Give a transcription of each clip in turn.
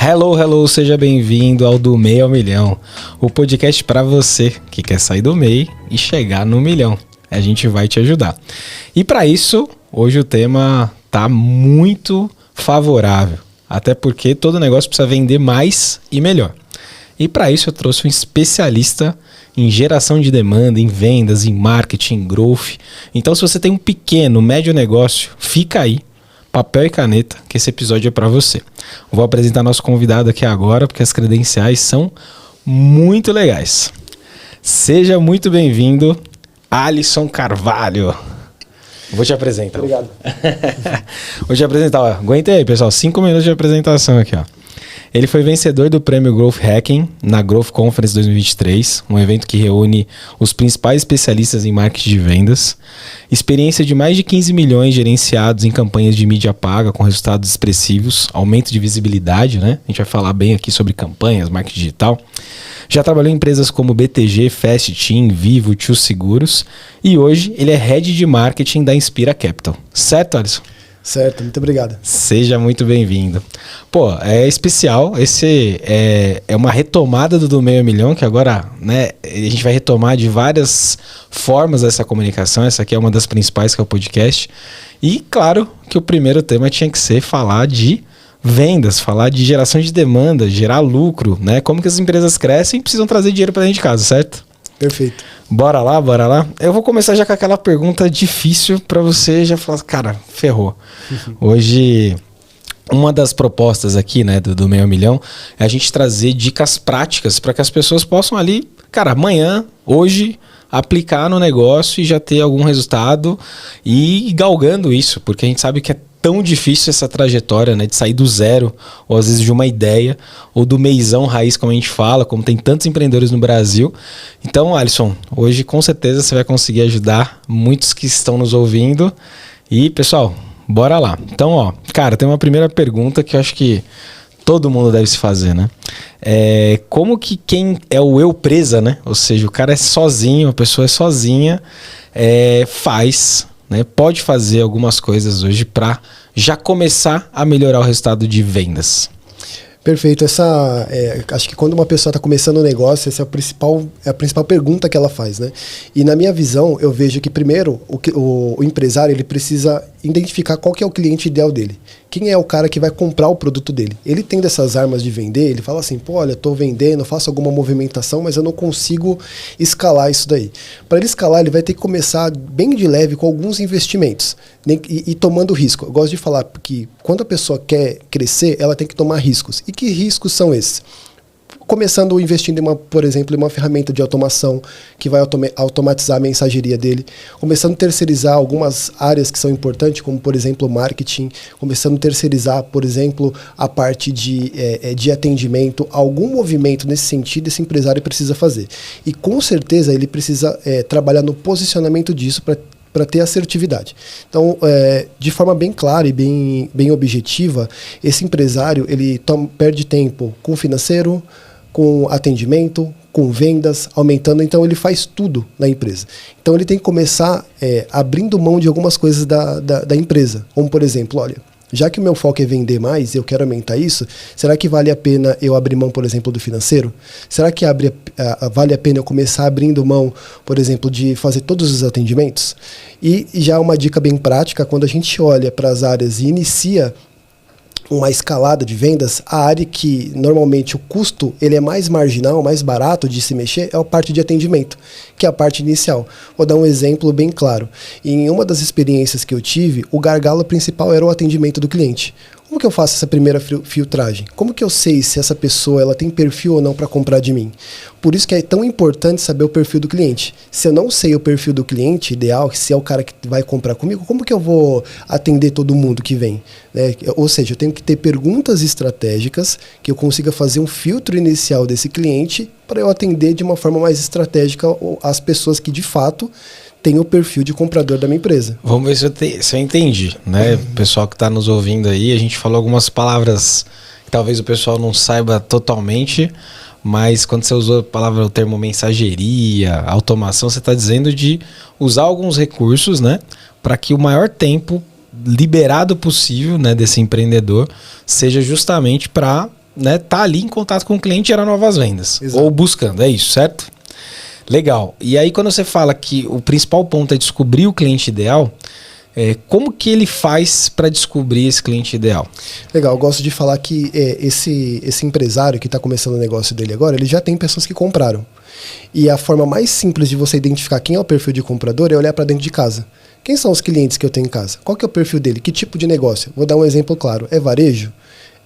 Hello, hello, seja bem-vindo ao Do MEI ao Milhão, o podcast para você que quer sair do MEI e chegar no milhão. A gente vai te ajudar. E para isso, hoje o tema tá muito favorável, até porque todo negócio precisa vender mais e melhor. E para isso eu trouxe um especialista em geração de demanda, em vendas, em marketing, em growth. Então se você tem um pequeno, médio negócio, fica aí. Papel e caneta, que esse episódio é para você. Vou apresentar nosso convidado aqui agora, porque as credenciais são muito legais. Seja muito bem-vindo, Alisson Carvalho. Vou te apresentar. Obrigado. Vou te apresentar, ó. Aguenta aí, pessoal. 5 minutos de apresentação aqui, ó. Ele foi vencedor do prêmio Growth Hacking na Growth Conference 2023, um evento que reúne os principais especialistas em marketing de vendas. Experiência de mais de 15 milhões gerenciados em campanhas de mídia paga com resultados expressivos, aumento de visibilidade, né? A gente vai falar bem aqui sobre campanhas, marketing digital. Já trabalhou em empresas como BTG, Fast Team, Vivo, Tio Seguros. E hoje ele é Head de Marketing da Inspira Capital. Certo, Alisson? Certo, muito obrigado. Seja muito bem-vindo. Pô, é especial, esse é uma retomada do MEI ao Milhão, que agora, né, a gente vai retomar de várias formas essa comunicação, essa aqui é uma das principais, que é o podcast. E claro que o primeiro tema tinha que ser falar de vendas, falar de geração de demanda, gerar lucro, né? Como que as empresas crescem e precisam trazer dinheiro para dentro de casa, certo? Perfeito. Bora lá, bora lá. Eu vou começar já com aquela pergunta difícil para você já falar, cara, ferrou. Hoje, uma das propostas aqui, né, do MEI ao Milhão, é a gente trazer dicas práticas para que as pessoas possam ali, cara, amanhã, hoje, aplicar no negócio e já ter algum resultado e ir galgando isso, porque a gente sabe que é tão difícil essa trajetória, né, de sair do zero, ou às vezes de uma ideia, ou do meizão raiz, como a gente fala, como tem tantos empreendedores no Brasil. Então, Alisson, hoje com certeza você vai conseguir ajudar muitos que estão nos ouvindo. E, pessoal, bora lá. Então, ó, cara, tem uma primeira pergunta que eu acho que todo mundo deve se fazer, né? Como que quem é o eu presa, né? Ou seja, o cara é sozinho, a pessoa é sozinha, faz, né, pode fazer algumas coisas hoje para já começar a melhorar o resultado de vendas. Perfeito. Acho que quando uma pessoa está começando um negócio, essa é a principal pergunta que ela faz, né? E na minha visão, eu vejo que primeiro o empresário ele precisa identificar qual que é o cliente ideal dele. Quem é o cara que vai comprar o produto dele? Ele tendo essas armas de vender, ele fala assim, pô, olha, eu tô vendendo, eu faço alguma movimentação, mas eu não consigo escalar isso daí. Para ele escalar, ele vai ter que começar bem de leve com alguns investimentos e tomando risco. Eu gosto de falar que quando a pessoa quer crescer, ela tem que tomar riscos. E que riscos são esses? Começando investindo, por exemplo, em uma ferramenta de automação que vai automatizar a mensageria dele. Começando a terceirizar algumas áreas que são importantes, como, por exemplo, o marketing. Começando a terceirizar, por exemplo, a parte de atendimento. Algum movimento nesse sentido esse empresário precisa fazer. E, com certeza, ele precisa trabalhar no posicionamento disso para ter assertividade. Então, de forma bem clara e bem objetiva, esse empresário ele perde tempo com o financeiro, com atendimento, com vendas, aumentando. Então, ele faz tudo na empresa. Então, ele tem que começar abrindo mão de algumas coisas da empresa. Como, por exemplo, olha, já que o meu foco é vender mais, eu quero aumentar isso, será que vale a pena eu abrir mão, por exemplo, do financeiro? Será que vale a pena eu começar abrindo mão, por exemplo, de fazer todos os atendimentos? E já uma dica bem prática, quando a gente olha para as áreas e inicia uma escalada de vendas, a área que normalmente o custo ele é mais marginal, mais barato de se mexer, é a parte de atendimento, que é a parte inicial. Vou dar um exemplo bem claro. Em uma das experiências que eu tive, o gargalo principal era o atendimento do cliente. Como que eu faço essa primeira filtragem? Como que eu sei se essa pessoa ela tem perfil ou não para comprar de mim? Por isso que é tão importante saber o perfil do cliente. Se eu não sei o perfil do cliente ideal, se é o cara que vai comprar comigo, como que eu vou atender todo mundo que vem? Ou seja, eu tenho que ter perguntas estratégicas que eu consiga fazer um filtro inicial desse cliente para eu atender de uma forma mais estratégica as pessoas que de fato tem o perfil de comprador da minha empresa. Vamos ver se eu entendi, né? O pessoal que está nos ouvindo aí, a gente falou algumas palavras que talvez o pessoal não saiba totalmente, mas quando você usou o termo mensageria, automação, você está dizendo de usar alguns recursos, né? Para que o maior tempo liberado possível, né, desse empreendedor seja justamente para né, tá ali em contato com o cliente e gerar novas vendas. Exato. Ou buscando, é isso, certo? Legal. E aí quando você fala que o principal ponto é descobrir o cliente ideal, como que ele faz para descobrir esse cliente ideal? Legal, eu gosto de falar que esse empresário que está começando o negócio dele agora, ele já tem pessoas que compraram. E a forma mais simples de você identificar quem é o perfil de comprador é olhar para dentro de casa. Quem são os clientes que eu tenho em casa? Qual que é o perfil dele? Que tipo de negócio? Vou dar um exemplo claro. É varejo?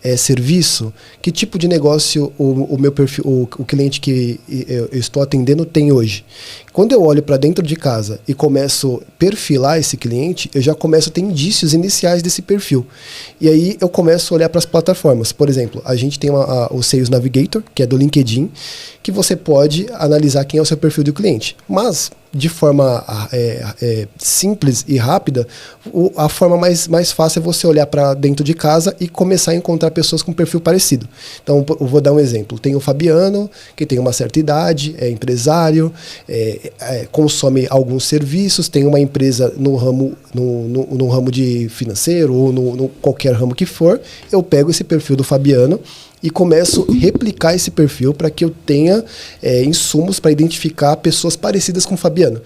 É serviço? Que tipo de negócio o meu perfil, o cliente que eu estou atendendo tem hoje? Quando eu olho para dentro de casa e começo a perfilar esse cliente, eu já começo a ter indícios iniciais desse perfil. E aí eu começo a olhar para as plataformas. Por exemplo, a gente tem o Sales Navigator, que é do LinkedIn, que você pode analisar quem é o seu perfil do cliente. Mas, de forma simples e rápida, a forma mais fácil é você olhar para dentro de casa e começar a encontrar pessoas com perfil parecido. Então, eu vou dar um exemplo. Tem o Fabiano, que tem uma certa idade, é empresário, consome alguns serviços, tem uma empresa no ramo de financeiro ou no qualquer ramo que for. Eu pego esse perfil do Fabiano e começo a replicar esse perfil para que eu tenha insumos para identificar pessoas parecidas com o Fabiano.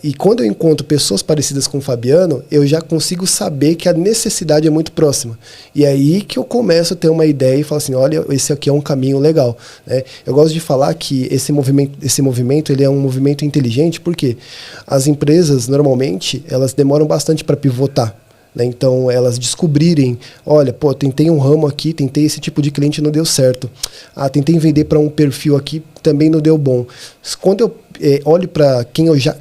E quando eu encontro pessoas parecidas com o Fabiano, eu já consigo saber que a necessidade é muito próxima. E é aí que eu começo a ter uma ideia e falo assim, olha, esse aqui é um caminho legal. Né? Eu gosto de falar que esse movimento ele é um movimento inteligente, porque as empresas, normalmente, elas demoram bastante para pivotar. Né? Então, elas descobrirem, olha, pô, tentei um ramo aqui, tentei esse tipo de cliente, não deu certo. Tentei vender para um perfil aqui, também não deu bom. Quando eu olho para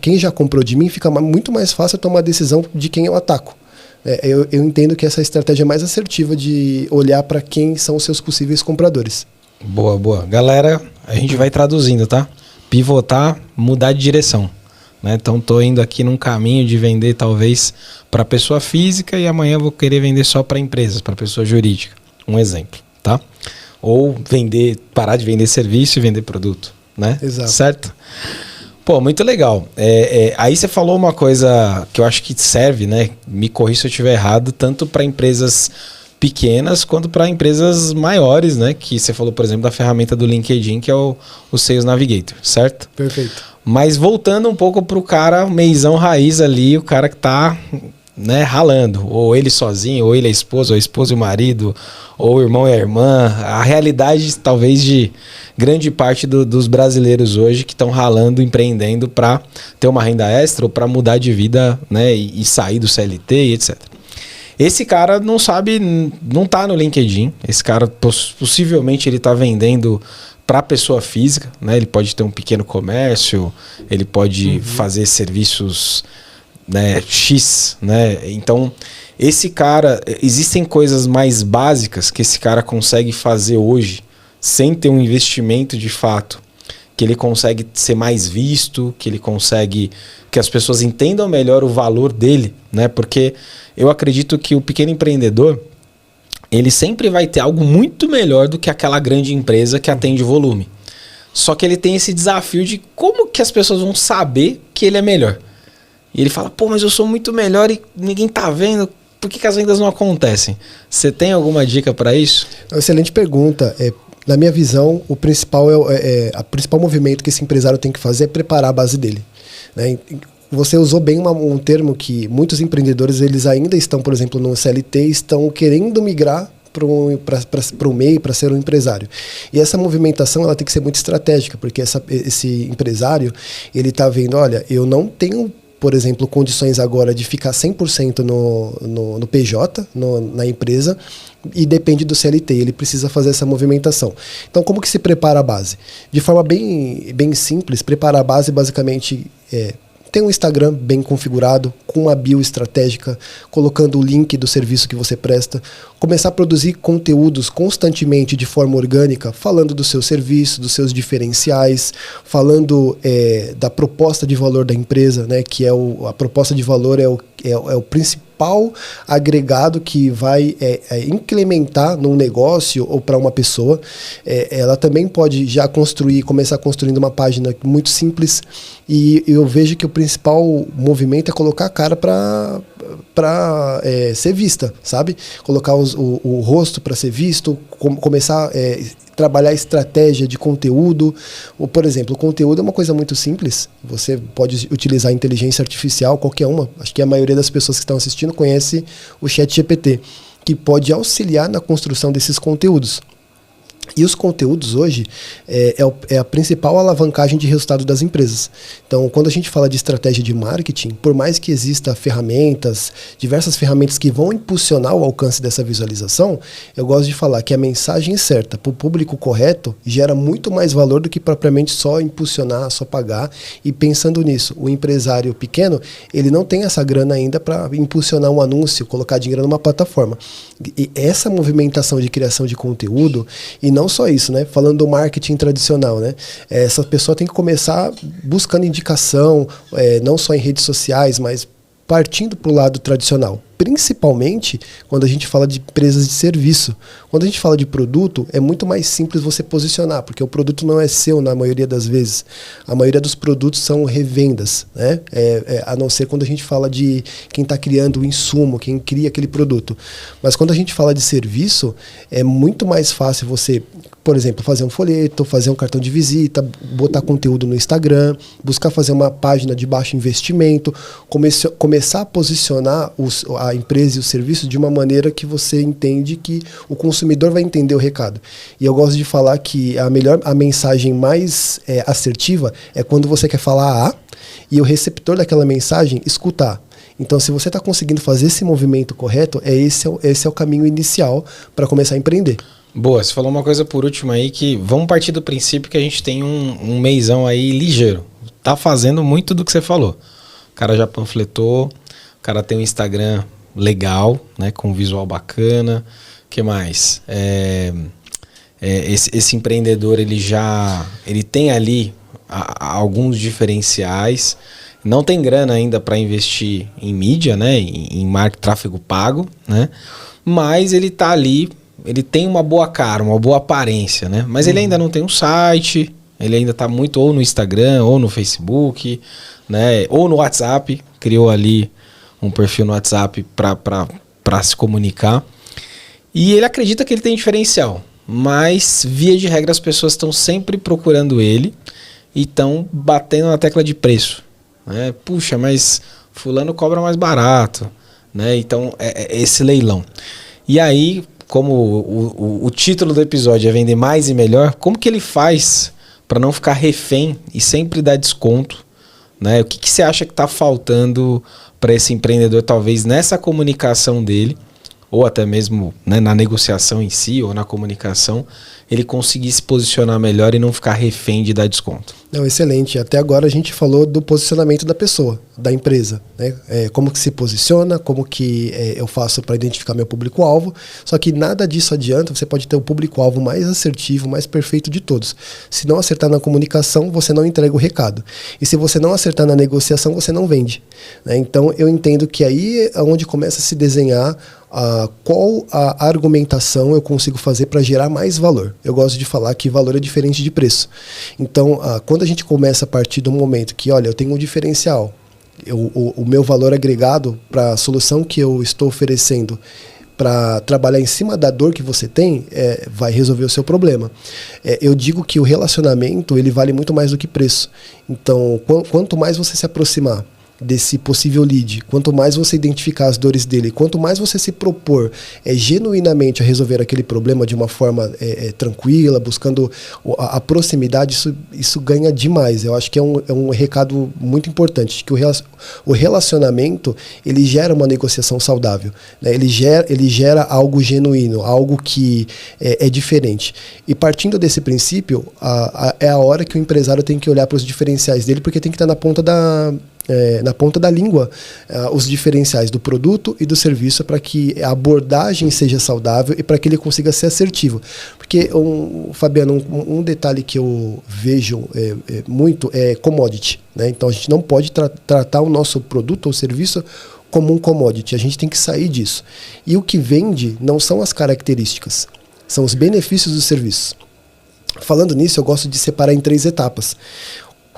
quem já comprou de mim, fica muito mais fácil tomar a decisão de quem eu ataco. Eu entendo que essa estratégia é mais assertiva de olhar para quem são os seus possíveis compradores. Boa, boa. Galera, a gente vai traduzindo, tá? Pivotar, mudar de direção. Né? Então estou indo aqui num caminho de vender talvez para pessoa física e amanhã vou querer vender só para empresas, para pessoa jurídica. Um exemplo, tá? Ou parar de vender serviço e vender produto, né? Exato. Certo? Pô, muito legal. Aí você falou uma coisa que eu acho que serve, né? Me corrija se eu estiver errado, tanto para empresas pequenas quanto para empresas maiores, né? Que você falou, por exemplo, da ferramenta do LinkedIn, que é o Sales Navigator, certo? Perfeito. Mas voltando um pouco pro cara meizão raiz ali, o cara que tá, né, ralando, ou ele sozinho, ou ele é a esposa e o marido, ou o irmão e a irmã, a realidade talvez de grande parte dos brasileiros hoje que estão ralando, empreendendo para ter uma renda extra ou para mudar de vida, né, e sair do CLT e etc. Esse cara não sabe, não tá no LinkedIn, esse cara possivelmente ele tá vendendo para a pessoa física, né? Ele pode ter um pequeno comércio, ele pode fazer serviços, né, X, né? Então, esse cara, existem coisas mais básicas que esse cara consegue fazer hoje sem ter um investimento de fato, que ele consegue ser mais visto, que ele consegue que as pessoas entendam melhor o valor dele, né? Porque eu acredito que o pequeno empreendedor ele sempre vai ter algo muito melhor do que aquela grande empresa que atende volume. Só que ele tem esse desafio de como que as pessoas vão saber que ele é melhor. E ele fala, pô, mas eu sou muito melhor e ninguém tá vendo, por que as vendas não acontecem? Você tem alguma dica para isso? Excelente pergunta. Na minha visão, o principal principal movimento que esse empresário tem que fazer é preparar a base dele. Né? Você usou bem um termo que muitos empreendedores eles ainda estão, por exemplo, no CLT, estão querendo migrar para o MEI, para ser um empresário. E essa movimentação ela tem que ser muito estratégica, porque esse empresário ele está vendo, olha, eu não tenho, por exemplo, condições agora de ficar 100% no PJ, na empresa, e depende do CLT, ele precisa fazer essa movimentação. Então, como que se prepara a base? De forma bem simples, preparar a base basicamente ter um Instagram bem configurado, com uma bio estratégica, colocando o link do serviço que você presta, começar a produzir conteúdos constantemente de forma orgânica, falando do seu serviço, dos seus diferenciais, falando da proposta de valor da empresa, né, que a proposta de valor é o principal principal agregado que vai incrementar num negócio ou para uma pessoa. Ela também pode já começar construindo uma página muito simples, e eu vejo que o principal movimento é colocar a cara para ser vista, sabe? Colocar o rosto para ser visto, começar trabalhar estratégia de conteúdo. Por exemplo, o conteúdo é uma coisa muito simples. Você pode utilizar a inteligência artificial, qualquer uma. Acho que a maioria das pessoas que estão assistindo conhece o ChatGPT, que pode auxiliar na construção desses conteúdos. E os conteúdos hoje é a principal alavancagem de resultado das empresas. Então, quando a gente fala de estratégia de marketing, por mais que exista diversas ferramentas que vão impulsionar o alcance dessa visualização, eu gosto de falar que a mensagem certa para o público correto gera muito mais valor do que propriamente só impulsionar, só pagar. E pensando nisso, o empresário pequeno, ele não tem essa grana ainda para impulsionar um anúncio, colocar dinheiro numa plataforma. E essa movimentação de criação de conteúdo, e não só isso, né? Falando do marketing tradicional, né? Essa pessoa tem que começar buscando indicação, não só em redes sociais, mas partindo para o lado tradicional. Principalmente quando a gente fala de empresas de serviço. Quando a gente fala de produto, é muito mais simples você posicionar, porque o produto não é seu na maioria das vezes. A maioria dos produtos são revendas, né? A não ser quando a gente fala de quem está criando o insumo, quem cria aquele produto. Mas quando a gente fala de serviço, é muito mais fácil você, por exemplo, fazer um folheto, fazer um cartão de visita, botar conteúdo no Instagram, buscar fazer uma página de baixo investimento, começar a posicionar a empresa e o serviço de uma maneira que você entende que o consumidor vai entender o recado. E eu gosto de falar que a mensagem mais assertiva é quando você quer falar A e o receptor daquela mensagem escutar. Então, se você está conseguindo fazer esse movimento correto, esse é o caminho inicial para começar a empreender. Boa, você falou uma coisa por último aí, que vamos partir do princípio que a gente tem um meizão aí ligeiro. Tá fazendo muito do que você falou. O cara já panfletou, o cara tem um Instagram legal, né, com visual bacana. O que mais? Esse empreendedor, ele tem ali alguns diferenciais. Não tem grana ainda para investir em mídia, né, em marketing, tráfego pago, né, mas ele tá ali. Ele tem uma boa cara, uma boa aparência, né? Mas ele ainda não tem um site, ele ainda está muito ou no Instagram, ou no Facebook, né? Ou no WhatsApp, criou ali um perfil no WhatsApp para se comunicar. E ele acredita que ele tem diferencial, mas via de regra as pessoas estão sempre procurando ele e estão batendo na tecla de preço, né? Puxa, mas fulano cobra mais barato, né? Então é esse leilão. E aí, como o título do episódio é vender mais e melhor, como que ele faz para não ficar refém e sempre dar desconto, né? O que você acha que está faltando para esse empreendedor, talvez nessa comunicação dele, ou até mesmo, né, na negociação em si, ou na comunicação, ele conseguir se posicionar melhor e não ficar refém de dar desconto? Não, excelente. Até agora a gente falou do posicionamento da pessoa, da empresa, né? Como que se posiciona, como que eu faço para identificar meu público-alvo. Só que nada disso adianta, você pode ter o público-alvo mais assertivo, mais perfeito de todos. Se não acertar na comunicação, você não entrega o recado. E se você não acertar na negociação, você não vende, né? Então eu entendo que aí é onde começa a se desenhar qual a argumentação eu consigo fazer para gerar mais valor. Eu gosto de falar que valor é diferente de preço. Então, quando a gente começa a partir do momento que, olha, eu tenho um diferencial, o meu valor agregado para a solução que eu estou oferecendo para trabalhar em cima da dor que você tem, vai resolver o seu problema. Eu digo que o relacionamento ele vale muito mais do que preço. Então, quanto mais você se aproximar desse possível lead, quanto mais você identificar as dores dele, quanto mais você se propor genuinamente a resolver aquele problema de uma forma tranquila, buscando a proximidade, isso ganha demais. Eu acho que é um recado muito importante, que o relacionamento ele gera uma negociação saudável, né? Ele gera algo genuíno, algo que é diferente. E partindo desse princípio, é a hora que o empresário tem que olhar para os diferenciais dele, porque tem que estar na ponta da língua os diferenciais do produto e do serviço para que a abordagem seja saudável e para que ele consiga ser assertivo. Porque, Fabiano, um detalhe que eu vejo muito é commodity, né? Então a gente não pode tratar o nosso produto ou serviço como um commodity. A gente tem que sair disso. E o que vende não são as características, são os benefícios do serviço. Falando nisso, eu gosto de separar em 3 etapas.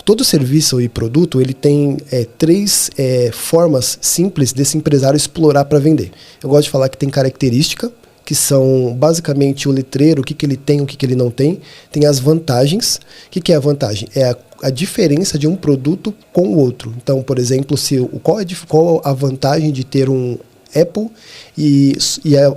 Todo serviço e produto ele tem 3 formas simples desse empresário explorar para vender. Eu gosto de falar que tem característica, que são basicamente o letreiro, o que ele tem, o que ele não tem. Tem as vantagens. O que é a vantagem? É a diferença de um produto com o outro. Então, por exemplo, qual a vantagem de ter um Apple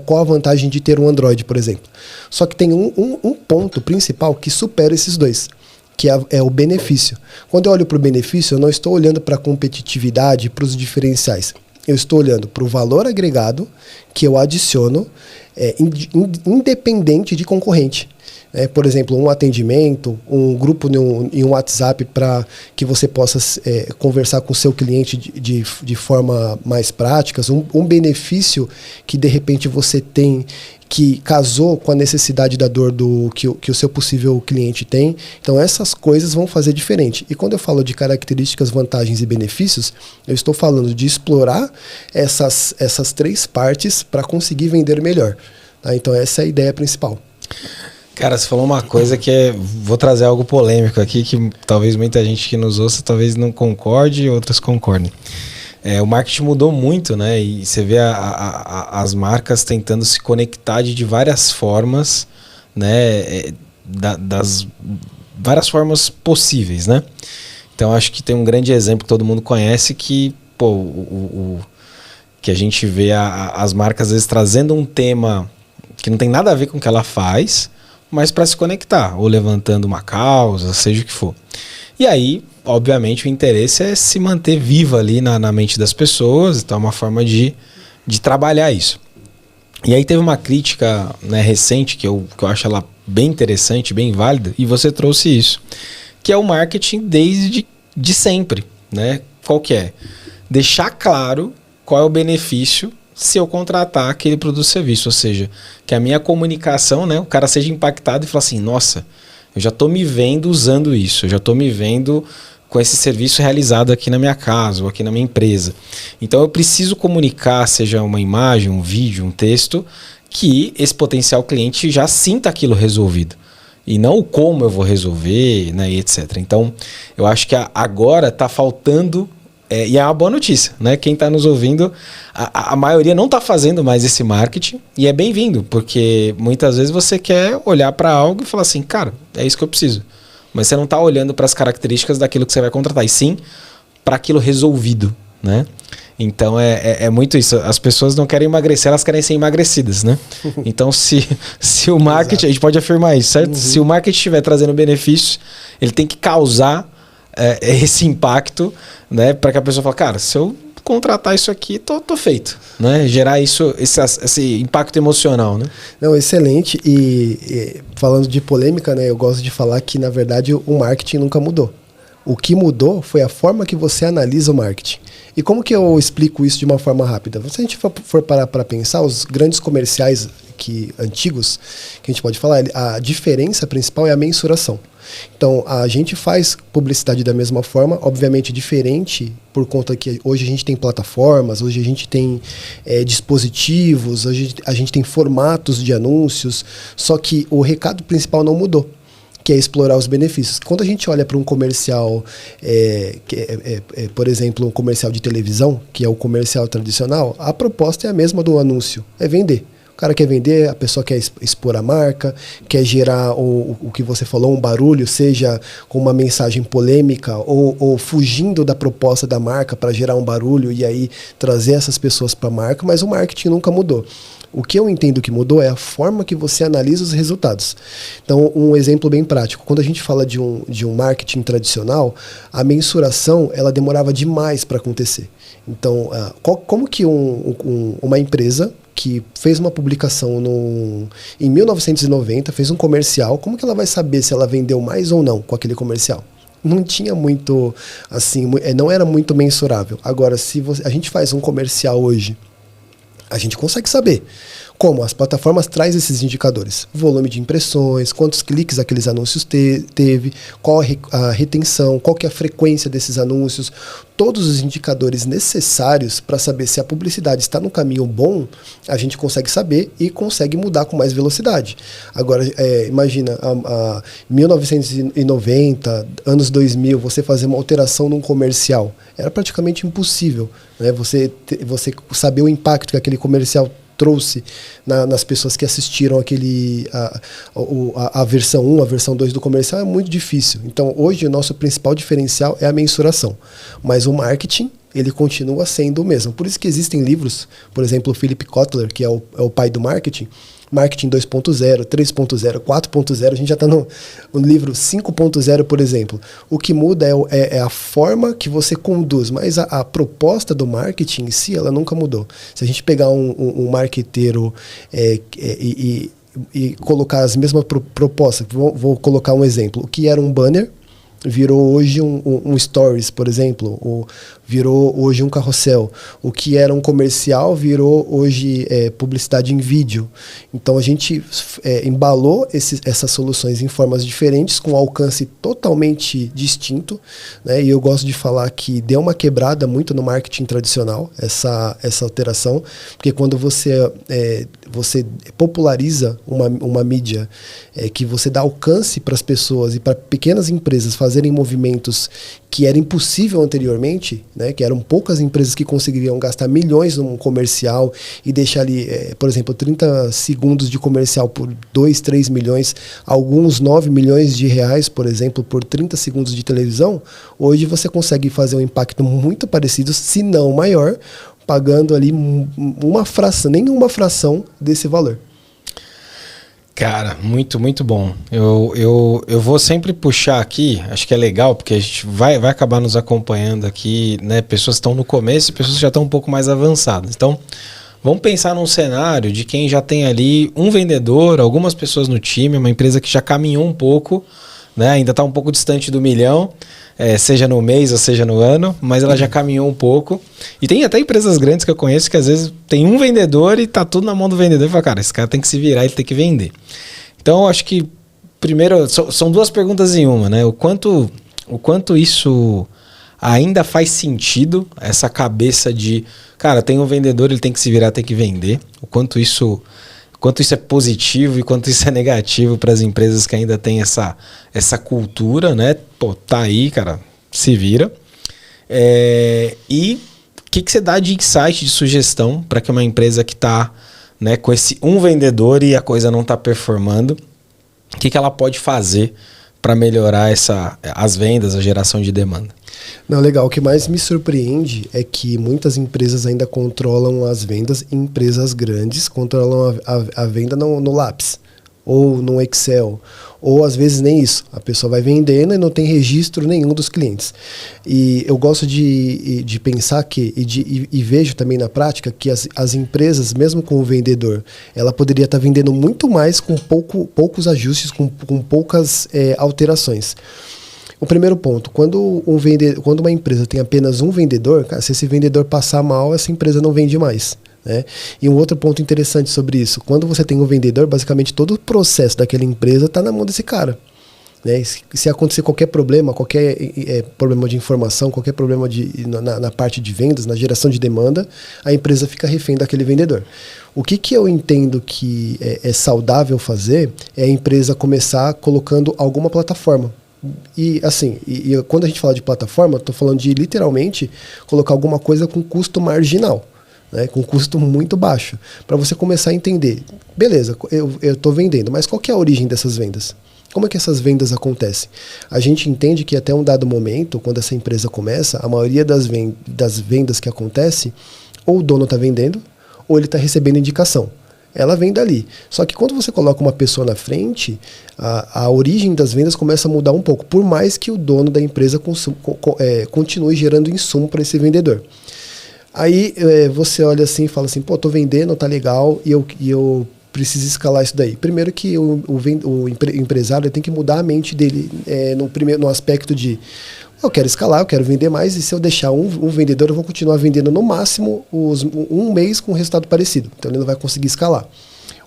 qual a vantagem de ter um Android, por exemplo. Só que tem um ponto principal que supera esses 2. Que é o benefício. Quando eu olho para o benefício, eu não estou olhando para a competitividade, para os diferenciais. Eu estou olhando para o valor agregado que eu adiciono, independente de concorrente. Por exemplo, um atendimento, um grupo em um WhatsApp para que você possa conversar com o seu cliente de forma mais prática, um benefício que de repente você tem que casou com a necessidade da dor que o seu possível cliente tem. Então essas coisas vão fazer diferente. E quando eu falo de características, vantagens e benefícios, eu estou falando de explorar essas 3 partes para conseguir vender melhor. Tá? Então essa é a ideia principal. Cara, você falou uma coisa vou trazer algo polêmico aqui, que talvez muita gente que nos ouça talvez não concorde e outras concordem. O marketing mudou muito, né? E você vê as marcas tentando se conectar de várias formas, né? Das várias formas possíveis, né? Então acho que tem um grande exemplo que todo mundo conhece que, que a gente vê as marcas às vezes trazendo um tema que não tem nada a ver com o que ela faz, mas para se conectar, ou levantando uma causa, seja o que for. E aí, obviamente, o interesse é se manter viva ali na mente das pessoas, então é uma forma de trabalhar isso. E aí teve uma crítica, né, recente, que eu acho ela bem interessante, bem válida, e você trouxe isso, que é o marketing desde de sempre, né? Qual que é? Deixar claro qual é o benefício se eu contratar aquele produto ou serviço, ou seja, que a minha comunicação, né, o cara seja impactado e fala assim, nossa, eu já estou me vendo usando isso, eu já estou me vendo com esse serviço realizado aqui na minha casa ou aqui na minha empresa. Então eu preciso comunicar, seja uma imagem, um vídeo, um texto, que esse potencial cliente já sinta aquilo resolvido. E não o como eu vou resolver, né, e etc. Então eu acho que agora está faltando... e é uma boa notícia, né? Quem está nos ouvindo, a maioria não está fazendo mais esse marketing e é bem-vindo, porque muitas vezes você quer olhar para algo e falar assim, cara, é isso que eu preciso. Mas você não está olhando para as características daquilo que você vai contratar, e sim para aquilo resolvido, né? Então é muito isso. As pessoas não querem emagrecer, elas querem ser emagrecidas, né? Então se o marketing, a gente pode afirmar isso, certo? Uhum. Se o marketing estiver trazendo benefícios, ele tem que causar esse impacto, né, para que a pessoa fale, cara, se eu contratar isso aqui, tô feito, né? Gerar esse impacto emocional, né? Não, excelente. E falando de polêmica, né, eu gosto de falar que na verdade o marketing nunca mudou. O que mudou foi a forma que você analisa o marketing. E como que eu explico isso de uma forma rápida? Se a gente for parar para pensar, os grandes comerciais antigos, que a gente pode falar, a diferença principal é a mensuração. Então, a gente faz publicidade da mesma forma, obviamente diferente, por conta que hoje a gente tem plataformas, hoje a gente tem dispositivos, hoje a gente tem formatos de anúncios, só que o recado principal não mudou, que é explorar os benefícios. Quando a gente olha para um comercial, por exemplo, um comercial de televisão, que é o comercial tradicional, a proposta é a mesma do anúncio, é vender. O cara quer vender, a pessoa quer expor a marca, quer gerar o que você falou, um barulho, seja com uma mensagem polêmica ou fugindo da proposta da marca para gerar um barulho e aí trazer essas pessoas para a marca, mas o marketing nunca mudou. O que eu entendo que mudou é a forma que você analisa os resultados. Então, um exemplo bem prático. Quando a gente fala de um marketing tradicional, a mensuração ela demorava demais para acontecer. Então, como que uma empresa que fez uma publicação em 1990, fez um comercial, como que ela vai saber se ela vendeu mais ou não com aquele comercial? Não tinha muito, assim, não era muito mensurável. Agora, se a gente faz um comercial hoje, a gente consegue saber Como? As plataformas trazem esses indicadores. Volume de impressões, quantos cliques aqueles anúncios teve, qual a retenção, qual que é a frequência desses anúncios. Todos os indicadores necessários para saber se a publicidade está no caminho bom, a gente consegue saber e consegue mudar com mais velocidade. Agora, imagina, 1990, anos 2000, você fazer uma alteração num comercial. Era praticamente impossível, né? Você saber o impacto que aquele comercial trouxe nas pessoas que assistiram a versão 1, a versão 2 do comercial é muito difícil. Então, hoje, o nosso principal diferencial é a mensuração. Mas o marketing, ele continua sendo o mesmo. Por isso que existem livros, por exemplo, o Philip Kotler, que é o pai do marketing 2.0, 3.0, 4.0, a gente já está no livro 5.0, por exemplo. O que muda é a forma que você conduz, mas a proposta do marketing em si, ela nunca mudou. Se a gente pegar um marqueteiro e colocar as mesmas propostas, vou colocar um exemplo. O que era um banner virou hoje um stories, por exemplo, ou virou hoje um carrossel. O que era um comercial virou hoje publicidade em vídeo. Então a gente embalou essas soluções em formas diferentes, com alcance totalmente distinto, né? E eu gosto de falar que deu uma quebrada muito no marketing tradicional, essa alteração, porque quando você populariza uma mídia, que você dá alcance para as pessoas e para pequenas empresas fazerem movimentos que era impossível anteriormente, né, que eram poucas empresas que conseguiriam gastar milhões num comercial e deixar ali, por exemplo, 30 segundos de comercial por 2, 3 milhões, alguns 9 milhões de reais, por exemplo, por 30 segundos de televisão. Hoje você consegue fazer um impacto muito parecido, se não maior, pagando ali nenhuma fração desse valor. Cara, muito, muito bom. Eu vou sempre puxar aqui, acho que é legal, porque a gente vai acabar nos acompanhando aqui, né? Pessoas que estão no começo e pessoas que já estão um pouco mais avançadas. Então, vamos pensar num cenário de quem já tem ali um vendedor, algumas pessoas no time, uma empresa que já caminhou um pouco, né? Ainda está um pouco distante do milhão, seja no mês ou seja no ano, mas ela já caminhou um pouco. E tem até empresas grandes que eu conheço que às vezes tem um vendedor e tá tudo na mão do vendedor e fala, cara, esse cara tem que se virar, ele tem que vender. Então, eu acho que primeiro, são duas perguntas em uma, né? O quanto isso ainda faz sentido, essa cabeça de, cara, tem um vendedor, ele tem que se virar, tem que vender. O quanto isso é positivo e quanto isso é negativo para as empresas que ainda têm essa cultura, né? Pô, tá aí, cara, se vira. E o que você dá de insight, de sugestão para que uma empresa que está, né, com esse um vendedor e a coisa não está performando, o que ela pode fazer para melhorar as vendas, a geração de demanda? Não, legal. O que mais me surpreende é que muitas empresas ainda controlam as vendas, empresas grandes controlam a venda no lápis, ou no Excel, ou às vezes nem isso. A pessoa vai vendendo e não tem registro nenhum dos clientes. E eu gosto de pensar e vejo também na prática que as empresas, mesmo com o vendedor, ela poderia estar vendendo muito mais com poucos ajustes, com poucas alterações. O primeiro ponto, quando uma empresa tem apenas um vendedor, cara, se esse vendedor passar mal, essa empresa não vende mais, né? E um outro ponto interessante sobre isso, quando você tem um vendedor, basicamente todo o processo daquela empresa está na mão desse cara, né? Se acontecer qualquer problema de informação, qualquer problema na parte de vendas, na geração de demanda, a empresa fica refém daquele vendedor. O que eu entendo que é saudável fazer é a empresa começar colocando alguma plataforma. E assim, quando a gente fala de plataforma, estou falando de literalmente colocar alguma coisa com custo marginal, né, com custo muito baixo, para você começar a entender, beleza, eu estou vendendo, mas qual que é a origem dessas vendas? Como é que essas vendas acontecem? A gente entende que até um dado momento, quando essa empresa começa, a maioria das vendas que acontece, ou o dono está vendendo, ou ele está recebendo indicação. Ela vem dali. Só que quando você coloca uma pessoa na frente, a origem das vendas começa a mudar um pouco, por mais que o dono da empresa continue gerando insumo para esse vendedor. Aí você olha assim e fala assim, pô, tô vendendo, tá legal, e eu precisa escalar isso daí? Primeiro que o empresário tem que mudar a mente dele no aspecto de eu quero escalar, eu quero vender mais, e se eu deixar um vendedor, eu vou continuar vendendo no máximo um mês com um resultado parecido. Então ele não vai conseguir escalar.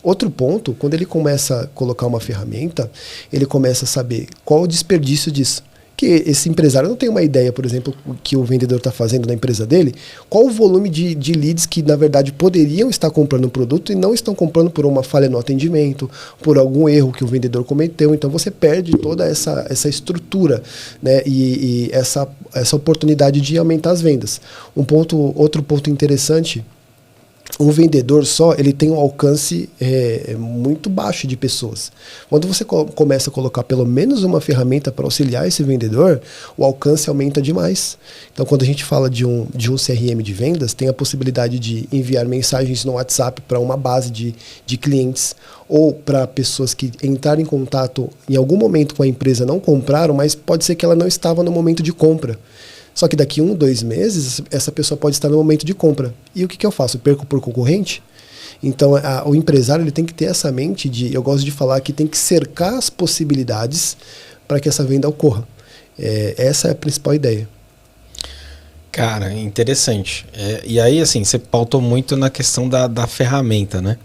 Outro ponto, quando ele começa a colocar uma ferramenta, ele começa a saber qual o desperdício disso. Que esse empresário não tem uma ideia, por exemplo, que o vendedor está fazendo na empresa dele, qual o volume de leads que, na verdade, poderiam estar comprando um produto e não estão comprando por uma falha no atendimento, por algum erro que o vendedor cometeu. Então, você perde toda essa estrutura, né, e essa oportunidade de aumentar as vendas. Outro ponto interessante, o vendedor só, ele tem um alcance muito baixo de pessoas. Quando você começa a colocar pelo menos uma ferramenta para auxiliar esse vendedor, o alcance aumenta demais. Então, quando a gente fala de um CRM de vendas, tem a possibilidade de enviar mensagens no WhatsApp para uma base de clientes, ou para pessoas que entraram em contato em algum momento com a empresa, não compraram, mas pode ser que ela não estava no momento de compra. Só que daqui 1-2 meses, essa pessoa pode estar no momento de compra. E o que eu faço? Eu perco por concorrente? Então, o empresário ele tem que ter essa mente eu gosto de falar que tem que cercar as possibilidades para que essa venda ocorra. Essa é a principal ideia. Cara, interessante. E aí, assim, você pautou muito na questão da ferramenta, né?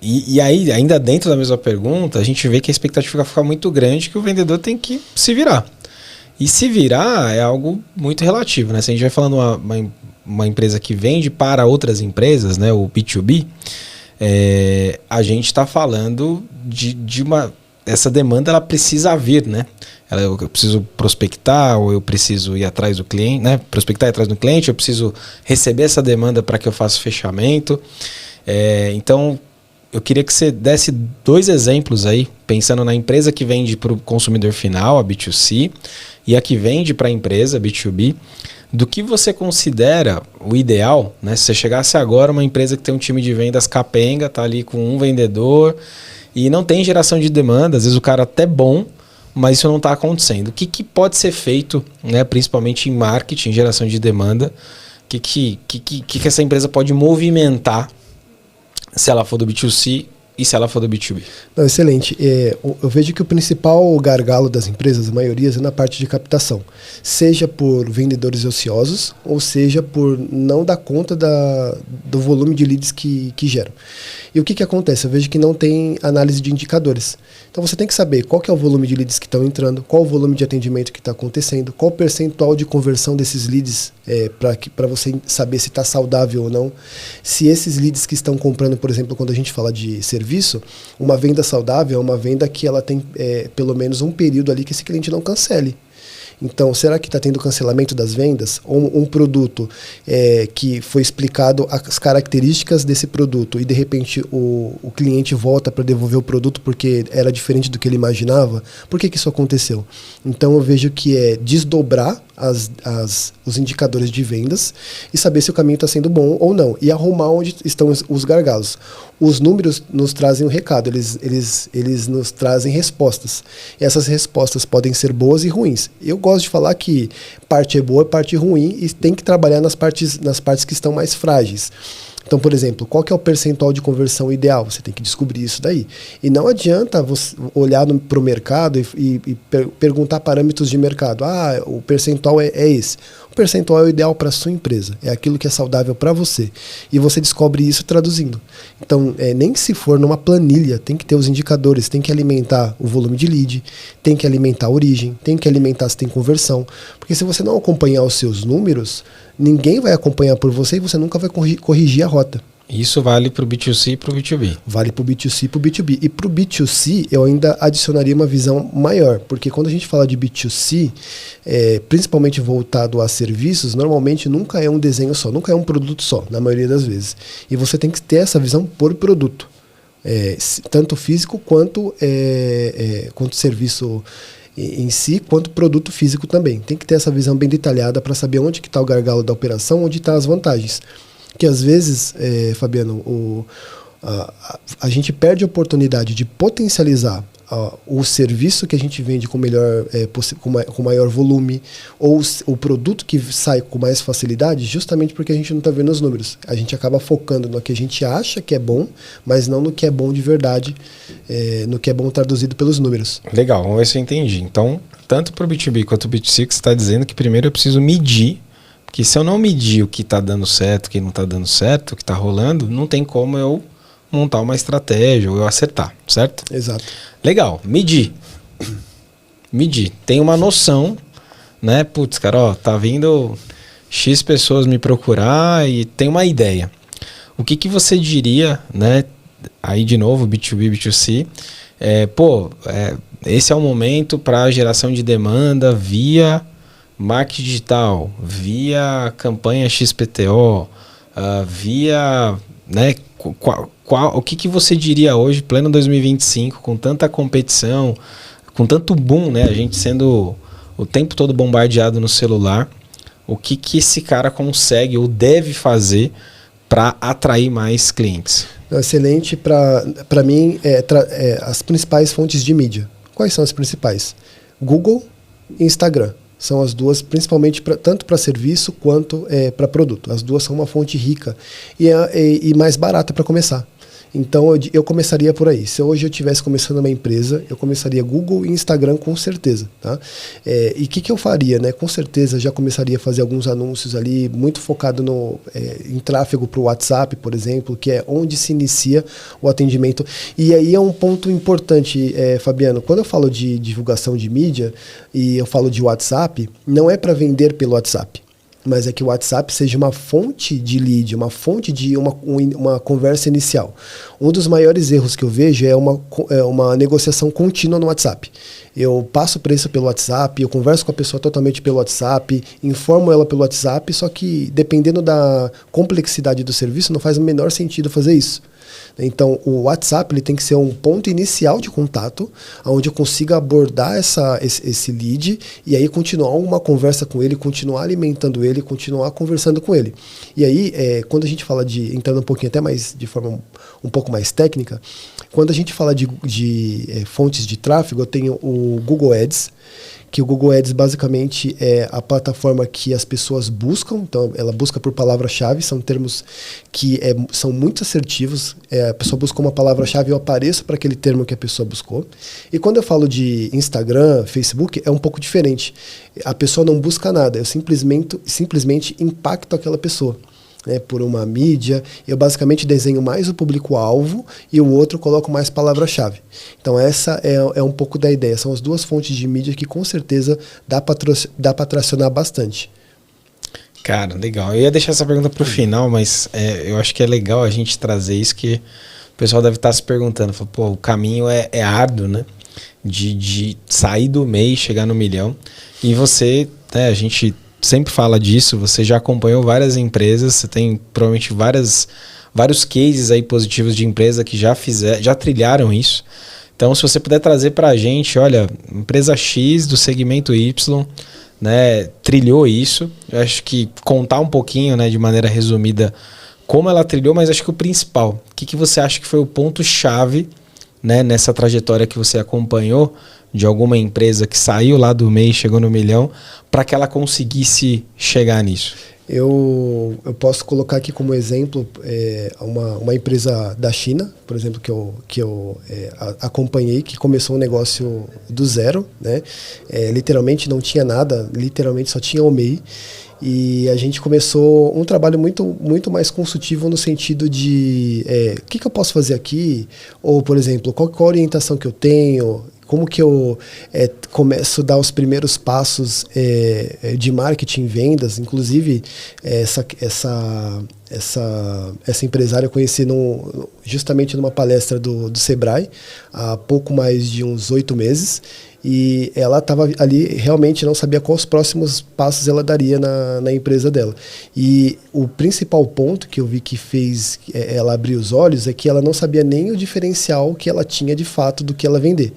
E aí, ainda dentro da mesma pergunta, a gente vê que a expectativa fica muito grande, que o vendedor tem que se virar. E se virar é algo muito relativo, né? Se a gente vai falando uma empresa que vende para outras empresas, né? O B2B, a gente está falando de essa demanda, ela precisa vir, né? Eu preciso prospectar, ou eu preciso ir atrás do cliente, né? Prospectar e ir atrás do cliente, eu preciso receber essa demanda para que eu faça o fechamento. Então, eu queria que você desse 2 exemplos aí, pensando na empresa que vende para o consumidor final, a B2C, e a que vende para a empresa, B2B, do que você considera o ideal, né? Se você chegasse agora, uma empresa que tem um time de vendas capenga, está ali com um vendedor e não tem geração de demanda, às vezes o cara até bom, mas isso não está acontecendo. O que pode ser feito, né? Principalmente em marketing, geração de demanda, que essa empresa pode movimentar se ela for do B2C e se ela for do B2B? Não, excelente. Eu vejo que o principal gargalo das empresas, a maioria, é na parte de captação. Seja por vendedores ociosos, ou seja por não dar conta do volume de leads que geram. E o que acontece? Eu vejo que não tem análise de indicadores. Então você tem que saber qual que é o volume de leads que estão entrando, qual o volume de atendimento que está acontecendo, qual o percentual de conversão desses leads para você saber se está saudável ou não. Se esses leads que estão comprando, por exemplo, quando a gente fala de serviço, uma venda saudável é uma venda que ela tem pelo menos um período ali que esse cliente não cancele. Então, será que está tendo cancelamento das vendas? Ou um produto que foi explicado as características desse produto e, de repente, o cliente volta para devolver o produto porque era diferente do que ele imaginava? Por que isso aconteceu? Então, eu vejo que é desdobrar os indicadores de vendas e saber se o caminho está sendo bom ou não. E arrumar onde estão os gargalos. Os números nos trazem um recado, eles nos trazem respostas. E essas respostas podem ser boas e ruins. Eu gosto de falar que parte é boa e parte ruim, e tem que trabalhar nas partes que estão mais frágeis. Então, por exemplo, qual que é o percentual de conversão ideal? Você tem que descobrir isso daí. E não adianta você olhar para o mercado e perguntar parâmetros de mercado. O percentual é esse. O percentual é o ideal para a sua empresa. É aquilo que é saudável para você. E você descobre isso traduzindo. Então, nem se for numa planilha, tem que ter os indicadores, tem que alimentar o volume de lead, tem que alimentar a origem, tem que alimentar se tem conversão. Porque se você não acompanhar os seus números, ninguém vai acompanhar por você e você nunca vai corrigir a rota. Isso vale para o B2C e para o B2B? Vale para o B2C e para o B2B. E para o B2C, eu ainda adicionaria uma visão maior, porque quando a gente fala de B2C, principalmente voltado a serviços, normalmente nunca é um desenho só, nunca é um produto só, na maioria das vezes. E você tem que ter essa visão por produto, tanto físico quanto serviço em si, quanto produto físico também. Tem que ter essa visão bem detalhada para saber onde está o gargalo da operação, onde estão as vantagens. Que às vezes, Fabiano, a gente perde a oportunidade de potencializar o serviço que a gente vende com melhor, com maior volume, ou o produto que sai com mais facilidade, justamente porque a gente não está vendo os números. A gente acaba focando no que a gente acha que é bom, mas não no que é bom de verdade, no que é bom traduzido pelos números. Legal, vamos ver se eu entendi. Então, tanto para o B2B quanto o B2C, você está dizendo que primeiro eu preciso medir, porque se eu não medir o que está dando certo, o que não está dando certo, o que está rolando, não tem como eu montar uma estratégia ou eu acertar, certo? Exato. Legal, medir. Tem uma noção, né? Putz, cara, ó, tá vindo X pessoas me procurar e tem uma ideia. O que você diria, né? Aí de novo, B2B, B2C, esse é o momento para geração de demanda via marketing digital, via campanha XPTO, via, né? O que você diria hoje, pleno 2025, com tanta competição, com tanto boom, né? A gente sendo o tempo todo bombardeado no celular, o que esse cara consegue ou deve fazer para atrair mais clientes? Excelente. Para mim, as principais fontes de mídia. Quais são as principais? Google e Instagram. São as duas, principalmente tanto para serviço quanto para produto. As duas são uma fonte rica e mais barata para começar. Então eu começaria por aí. Se hoje eu estivesse começando uma empresa, eu começaria Google e Instagram com certeza. Tá? E o que eu faria? Né? Com certeza já começaria a fazer alguns anúncios ali, muito focado em tráfego para o WhatsApp, por exemplo, que é onde se inicia o atendimento. E aí é um ponto importante, Fabiano, quando eu falo de divulgação de mídia e eu falo de WhatsApp, não é para vender pelo WhatsApp. Mas é que o WhatsApp seja uma fonte de lead, uma fonte de uma conversa inicial. Um dos maiores erros que eu vejo é uma negociação contínua no WhatsApp. Eu passo preço pelo WhatsApp, eu converso com a pessoa totalmente pelo WhatsApp, informo ela pelo WhatsApp, só que dependendo da complexidade do serviço, não faz o menor sentido fazer isso. Então, o WhatsApp ele tem que ser um ponto inicial de contato, onde eu consiga abordar esse lead e aí continuar uma conversa com ele, continuar alimentando ele, continuar conversando com ele. E aí, quando a gente fala entrando um pouquinho até mais de forma um pouco mais técnica, quando a gente fala de fontes de tráfego, eu tenho o Google Ads, que o Google Ads basicamente é a plataforma que as pessoas buscam, então ela busca por palavra-chave, são termos que são muito assertivos, a pessoa buscou uma palavra-chave, eu apareço para aquele termo que a pessoa buscou. E quando eu falo de Instagram, Facebook, é um pouco diferente, a pessoa não busca nada, eu simplesmente impacto aquela pessoa. Por uma mídia, eu basicamente desenho mais o público-alvo e o outro coloco mais palavra-chave. Então essa é um pouco da ideia, são as duas fontes de mídia que com certeza dá para tracionar bastante. Cara, legal. Eu ia deixar essa pergunta para o final, mas eu acho que é legal a gente trazer isso, que o pessoal deve estar se perguntando, o caminho é árduo, né? De sair do MEI e chegar no milhão. E você, a gente sempre fala disso, você já acompanhou várias empresas, você tem provavelmente vários cases aí positivos de empresa que já trilharam isso. Então, se você puder trazer para a gente, olha, empresa X do segmento Y, né, trilhou isso. Eu acho que contar um pouquinho, né, de maneira resumida, como ela trilhou, mas acho que o principal, o que você acha que foi o ponto-chave, né, nessa trajetória que você acompanhou de alguma empresa que saiu lá do MEI e chegou no milhão, para que ela conseguisse chegar nisso? Eu posso colocar aqui como exemplo uma empresa da China, por exemplo, que eu acompanhei, que começou um negócio do zero, né? Literalmente não tinha nada, literalmente só tinha o MEI. E a gente começou um trabalho muito, muito mais consultivo no sentido de o que eu posso fazer aqui? Ou, por exemplo, qual a orientação que eu tenho? Como que eu começo a dar os primeiros passos de marketing e vendas? Inclusive, essa empresária eu conheci justamente numa palestra do Sebrae, há pouco mais de uns 8 meses. E ela estava ali, realmente não sabia quais próximos passos ela daria na empresa dela. E o principal ponto que eu vi que fez ela abrir os olhos é que ela não sabia nem o diferencial que ela tinha de fato do que ela vender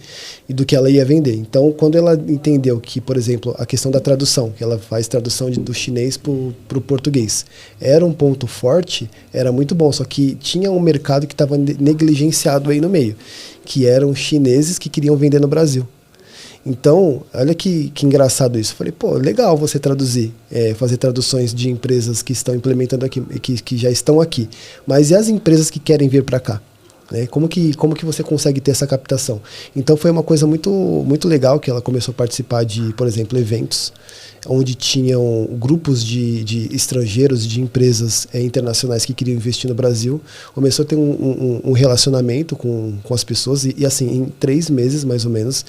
e do que ela ia vender. Então, quando ela entendeu que, por exemplo, a questão da tradução, que ela faz tradução do chinês para o português, era um ponto forte, era muito bom, só que tinha um mercado que estava negligenciado aí no meio. que eram chineses que queriam vender no Brasil. Então, olha que engraçado isso. Eu falei, pô, legal você traduzir, fazer traduções de empresas que estão implementando aqui, que já estão aqui. Mas e as empresas que querem vir para cá? Né? Como que você consegue ter essa captação? Então, foi uma coisa muito, muito legal que ela começou a participar de, por exemplo, eventos, onde tinham grupos de estrangeiros, de empresas internacionais que queriam investir no Brasil. Começou a ter um relacionamento com as pessoas e, assim, em 3 meses, mais ou menos,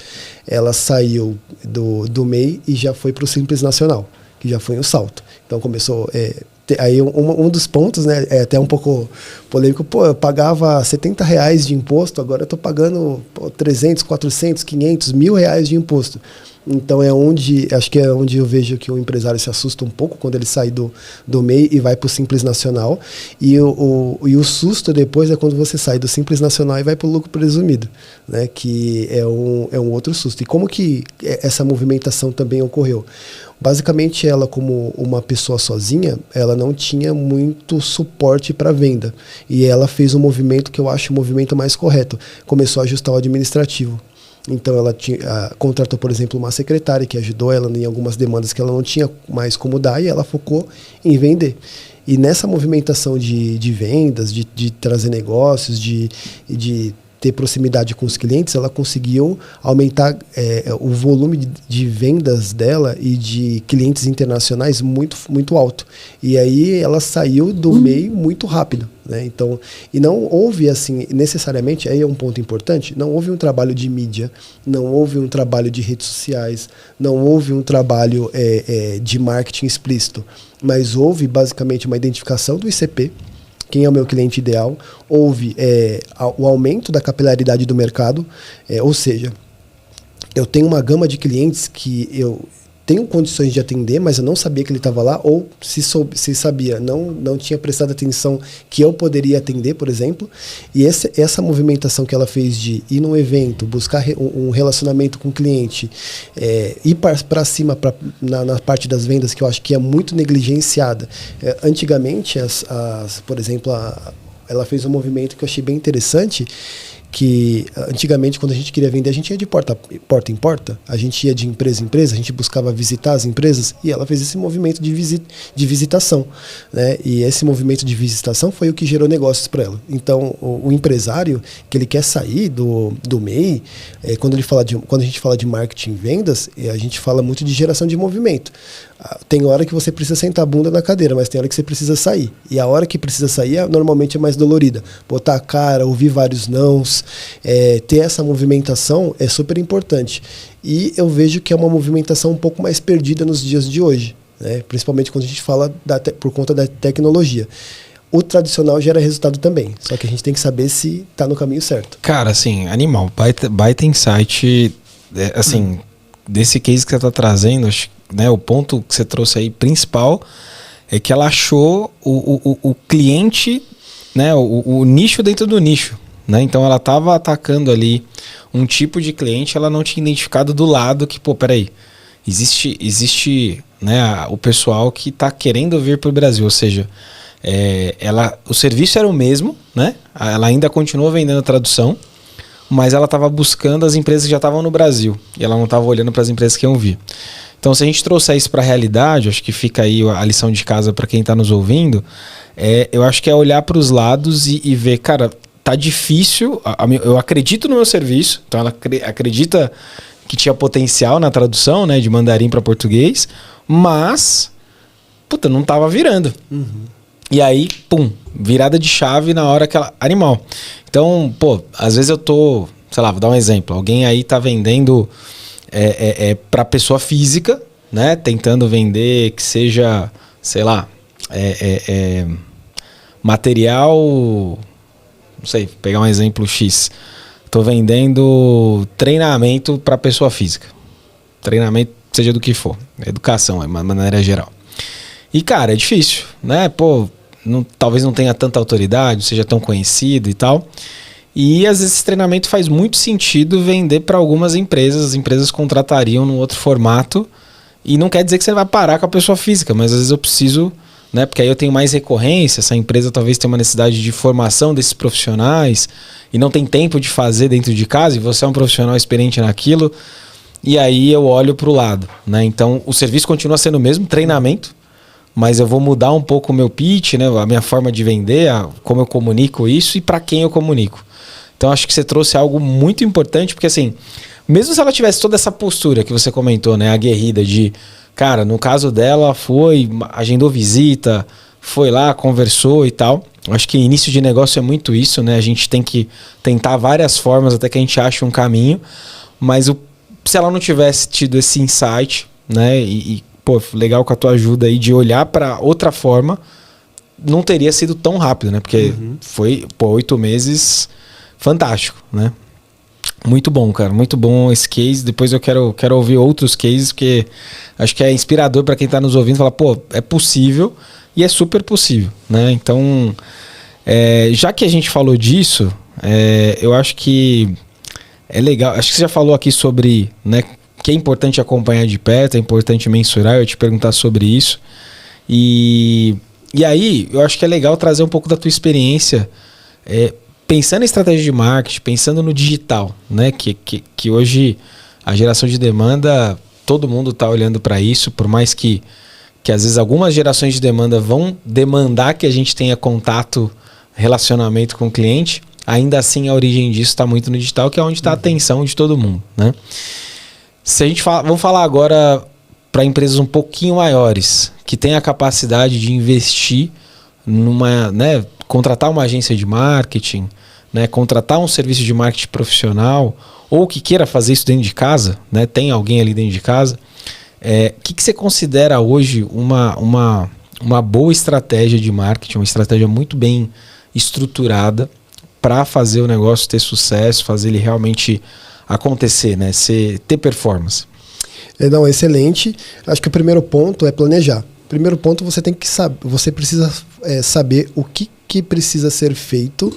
ela saiu do MEI e já foi para o Simples Nacional, que já foi um salto. Então, começou... Aí um dos pontos, né, é até um pouco polêmico, pô, eu pagava R$70 de imposto, agora eu estou pagando 300, 400, 500, R$1.000 de imposto. Então acho que é onde eu vejo que o empresário se assusta um pouco quando ele sai do MEI e vai para o Simples Nacional. E o susto depois é quando você sai do Simples Nacional e vai para o lucro presumido, né? Que é um outro susto. E como que essa movimentação também ocorreu? Basicamente, ela, como uma pessoa sozinha, ela não tinha muito suporte para venda. E ela fez um movimento que eu acho o movimento mais correto. Começou a ajustar o administrativo. Então, ela contratou, por exemplo, uma secretária que ajudou ela em algumas demandas que ela não tinha mais como dar, e ela focou em vender. E nessa movimentação de vendas, de trazer negócios, de ter proximidade com os clientes, ela conseguiu aumentar o volume de vendas dela e de clientes internacionais muito, muito alto. E aí ela saiu do MEI muito rápido, né? Então, e não houve, assim, necessariamente, aí é um ponto importante, não houve um trabalho de mídia, não houve um trabalho de redes sociais, não houve um trabalho de marketing explícito, mas houve basicamente uma identificação do ICP, quem é o meu cliente ideal, houve o aumento da capilaridade do mercado, ou seja, eu tenho uma gama de clientes que eu tenho condições de atender, mas eu não sabia que ele estava lá, ou se sabia, não tinha prestado atenção que eu poderia atender, por exemplo. E essa movimentação que ela fez de ir num evento, buscar um relacionamento com o cliente, ir para cima na parte das vendas, que eu acho que é muito negligenciada. Antigamente, por exemplo, ela fez um movimento que eu achei bem interessante, que antigamente, quando a gente queria vender, a gente ia de porta em porta, a gente ia de empresa em empresa, a gente buscava visitar as empresas, e ela fez esse movimento de visitação, né? E esse movimento de visitação foi o que gerou negócios para ela. Então, o empresário que ele quer sair do MEI, quando a gente fala de marketing e vendas, a gente fala muito de geração de movimento. Tem hora que você precisa sentar a bunda na cadeira, mas tem hora que você precisa sair. E a hora que precisa sair, normalmente é mais dolorida. Botar a cara, ouvir vários nãos, ter essa movimentação é super importante. E eu vejo que é uma movimentação um pouco mais perdida nos dias de hoje, né? Principalmente quando a gente fala por conta da tecnologia. O tradicional gera resultado também, só que a gente tem que saber se está no caminho certo. Cara, assim, animal, baita insight, assim, desse case que você está trazendo, acho, né, o ponto que você trouxe aí principal é que ela achou o cliente, né, o nicho dentro do nicho, né? Então ela estava atacando ali um tipo de cliente, ela não tinha identificado do lado que, pô, peraí, existe, né, o pessoal que está querendo vir para o Brasil, ou seja, o serviço era o mesmo, né? Ela ainda continuou vendendo tradução, mas ela estava buscando as empresas que já estavam no Brasil e ela não estava olhando para as empresas que iam vir. Então, se a gente trouxer isso para a realidade, acho que fica aí a lição de casa para quem está nos ouvindo, eu acho que é olhar para os lados e ver, cara, tá difícil, eu acredito no meu serviço, então ela acredita que tinha potencial na tradução, né, de mandarim para português, mas, puta, não estava virando. Uhum. E aí, pum, virada de chave na hora que ela... Animal. Então, pô, às vezes eu tô... Sei lá, vou dar um exemplo. Alguém aí tá vendendo para pessoa física, né? Tentando vender que seja, sei lá, material... Não sei, pegar um exemplo X. Tô vendendo treinamento para pessoa física. Treinamento, seja do que for. Educação, de maneira geral. E, cara, é difícil, né? Pô, talvez não tenha tanta autoridade, seja tão conhecido e tal. E, às vezes, esse treinamento faz muito sentido vender para algumas empresas. As empresas contratariam num outro formato. E não quer dizer que você vai parar com a pessoa física, mas, às vezes, eu preciso né? Porque aí eu tenho mais recorrência, essa empresa talvez tenha uma necessidade de formação desses profissionais e não tem tempo de fazer dentro de casa, e você é um profissional experiente naquilo, e aí eu olho para o lado, né? Então o serviço continua sendo o mesmo, treinamento, mas eu vou mudar um pouco o meu pitch, né? A minha forma de vender, como eu comunico isso e para quem eu comunico. Então acho que você trouxe algo muito importante, porque assim, mesmo se ela tivesse toda essa postura que você comentou, né? Aguerrida de, cara, no caso dela foi, agendou visita, foi lá, conversou e tal. Acho que início de negócio é muito isso, né? A gente tem que tentar várias formas até que a gente ache um caminho, mas se ela não tivesse tido esse insight, né? Pô, legal com a tua ajuda aí de olhar para outra forma, não teria sido tão rápido, né? Porque foi, 8 meses, fantástico, né? Muito bom, cara. Muito bom esse case. Depois eu quero ouvir outros cases, porque acho que é inspirador para quem está nos ouvindo. Falar, pô, é possível e é super possível, né? Então, já que a gente falou disso, eu acho que é legal. Acho que você já falou aqui sobre, né, que é importante acompanhar de perto, é importante mensurar. Eu ia te perguntar sobre isso. E aí, eu acho que é legal trazer um pouco da tua experiência, pensando em estratégia de marketing, pensando no digital, né? Que hoje a geração de demanda, todo mundo está olhando para isso, por mais que às vezes algumas gerações de demanda vão demandar que a gente tenha contato, relacionamento com o cliente, ainda assim a origem disso está muito no digital, que é onde está a atenção de todo mundo, né? Se a gente vamos falar agora para empresas um pouquinho maiores, que têm a capacidade de investir numa, né, contratar uma agência de marketing, né, contratar um serviço de marketing profissional, ou que queira fazer isso dentro de casa, né, tem alguém ali dentro de casa, que você considera hoje uma boa estratégia de marketing, uma estratégia muito bem estruturada para fazer o negócio ter sucesso, fazer ele realmente acontecer, né, ter performance? Não, excelente. Acho que o primeiro ponto é planejar. Primeiro ponto, você tem que saber, você precisa saber o que precisa ser feito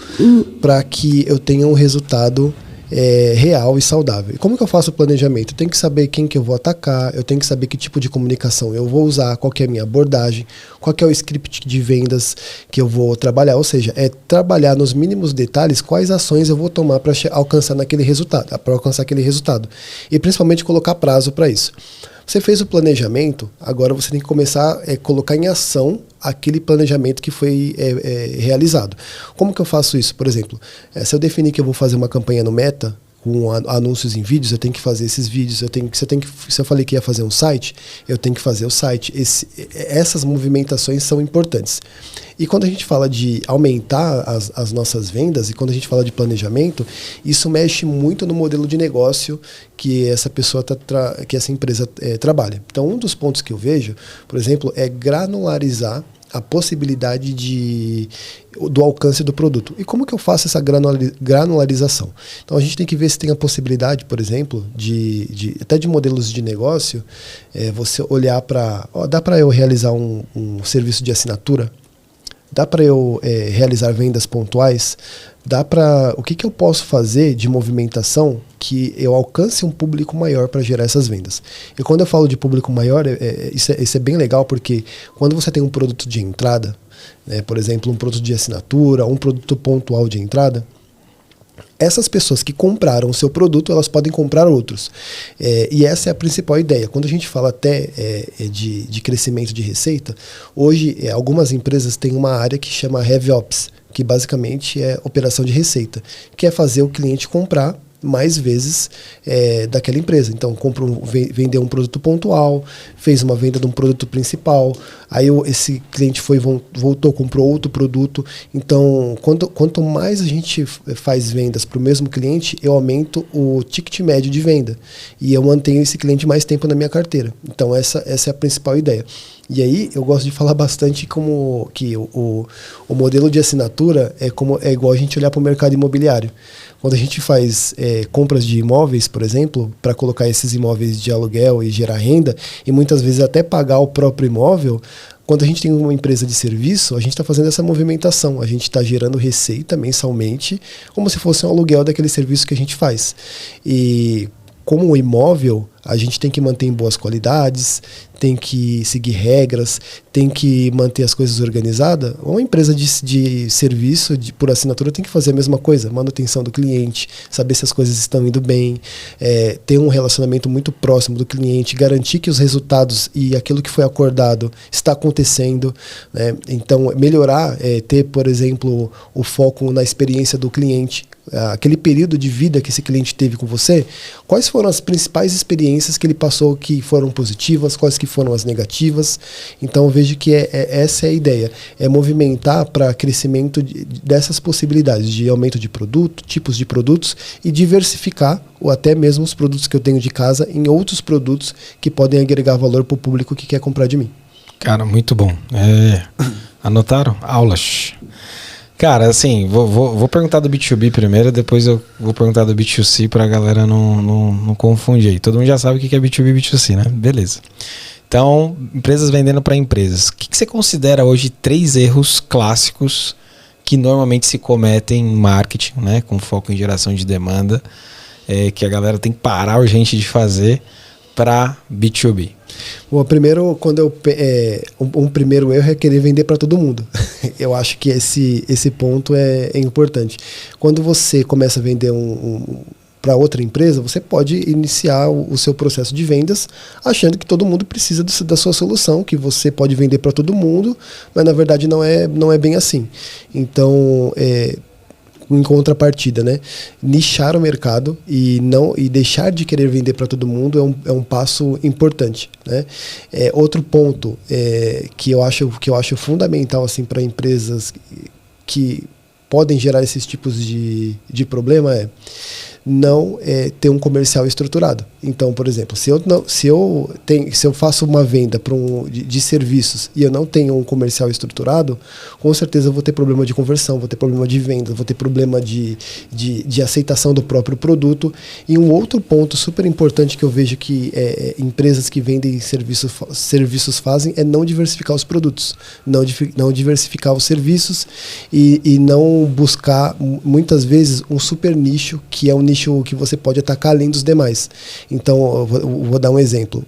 para que eu tenha um resultado real e saudável. E como que eu faço o planejamento? Eu tenho que saber quem que eu vou atacar, eu tenho que saber que tipo de comunicação eu vou usar, qual que é a minha abordagem, qual que é o script de vendas que eu vou trabalhar, ou seja, trabalhar nos mínimos detalhes quais ações eu vou tomar para alcançar aquele resultado, e principalmente colocar prazo para isso. Você fez o planejamento, agora você tem que começar a colocar em ação aquele planejamento que foi realizado. Como que eu faço isso? Por exemplo, se eu definir que eu vou fazer uma campanha no Meta, com anúncios em vídeos, eu tenho que fazer esses vídeos, se eu falei que ia fazer um site, eu tenho que fazer o site. Essas movimentações são importantes. E quando a gente fala de aumentar as nossas vendas, e quando a gente fala de planejamento, isso mexe muito no modelo de negócio que essa pessoa que essa empresa trabalha. Então, um dos pontos que eu vejo, por exemplo, é granularizar a possibilidade do alcance do produto. E como que eu faço essa granularização? Então a gente tem que ver se tem a possibilidade, por exemplo, até de modelos de negócio, você olhar para... dá para eu realizar um serviço de assinatura? Dá para eu realizar vendas pontuais? O que eu posso fazer de movimentação que eu alcance um público maior para gerar essas vendas? E quando eu falo de público maior, isso é bem legal, porque quando você tem um produto de entrada, né, por exemplo, um produto de assinatura, um produto pontual de entrada, essas pessoas que compraram o seu produto, elas podem comprar outros. E essa é a principal ideia. Quando a gente fala até de crescimento de receita, hoje algumas empresas têm uma área que chama RevOps, que basicamente é operação de receita, que é fazer o cliente comprar mais vezes daquela empresa. Então, vendeu um produto pontual, fez uma venda de um produto principal, aí esse cliente voltou, comprou outro produto. Então, quanto mais a gente faz vendas para o mesmo cliente, eu aumento o ticket médio de venda e eu mantenho esse cliente mais tempo na minha carteira. Então, essa é a principal ideia. E aí, eu gosto de falar bastante como que o modelo de assinatura é igual a gente olhar para o mercado imobiliário. Quando a gente faz compras de imóveis, por exemplo, para colocar esses imóveis de aluguel e gerar renda, e muitas vezes até pagar o próprio imóvel, quando a gente tem uma empresa de serviço, a gente está fazendo essa movimentação, a gente está gerando receita mensalmente, como se fosse um aluguel daquele serviço que a gente faz. E como o imóvel, A gente tem que manter em boas qualidades, tem que seguir regras, tem que manter as coisas organizadas. Uma empresa de serviço por assinatura tem que fazer a mesma coisa, manutenção do cliente, saber se as coisas estão indo bem, ter um relacionamento muito próximo do cliente, garantir que os resultados e aquilo que foi acordado está acontecendo, né? Então, melhorar, ter, por exemplo, o foco na experiência do cliente, aquele período de vida que esse cliente teve com você, quais foram as principais experiências que ele passou que foram positivas, quais que foram as negativas. Então eu vejo que essa é a ideia, é movimentar para crescimento dessas possibilidades de aumento de produto, tipos de produtos e diversificar ou até mesmo os produtos que eu tenho de casa em outros produtos que podem agregar valor para o público que quer comprar de mim. Cara, muito bom. Anotaram? Aulas. Cara, assim, vou perguntar do B2B primeiro, depois eu vou perguntar do B2C pra galera não confundir aí. Todo mundo já sabe o que é B2B e B2C, né? Beleza. Então, empresas vendendo para empresas. O que você considera hoje 3 erros clássicos que normalmente se cometem em marketing, né? Com foco em geração de demanda, que a galera tem que parar urgente de fazer para B2B? Bom, primeiro, um primeiro erro é querer vender para todo mundo. Eu acho que esse ponto é importante. Quando você começa a vender para outra empresa, você pode iniciar o seu processo de vendas achando que todo mundo precisa da sua solução, que você pode vender para todo mundo, mas na verdade não é bem assim. Então, em contrapartida, né? Nichar o mercado e deixar de querer vender para todo mundo é um passo importante, né? Outro ponto que eu acho fundamental assim, para empresas que podem gerar esses tipos de problema não ter um comercial estruturado. Então, por exemplo, se eu faço uma venda de serviços e eu não tenho um comercial estruturado, com certeza eu vou ter problema de conversão, vou ter problema de venda, vou ter problema de aceitação do próprio produto. E um outro ponto super importante que eu vejo que empresas que vendem serviços fazem é não diversificar os produtos, não diversificar os serviços e não buscar, muitas vezes, um super nicho, que é um nicho que você pode atacar além dos demais. Então, eu vou dar um exemplo.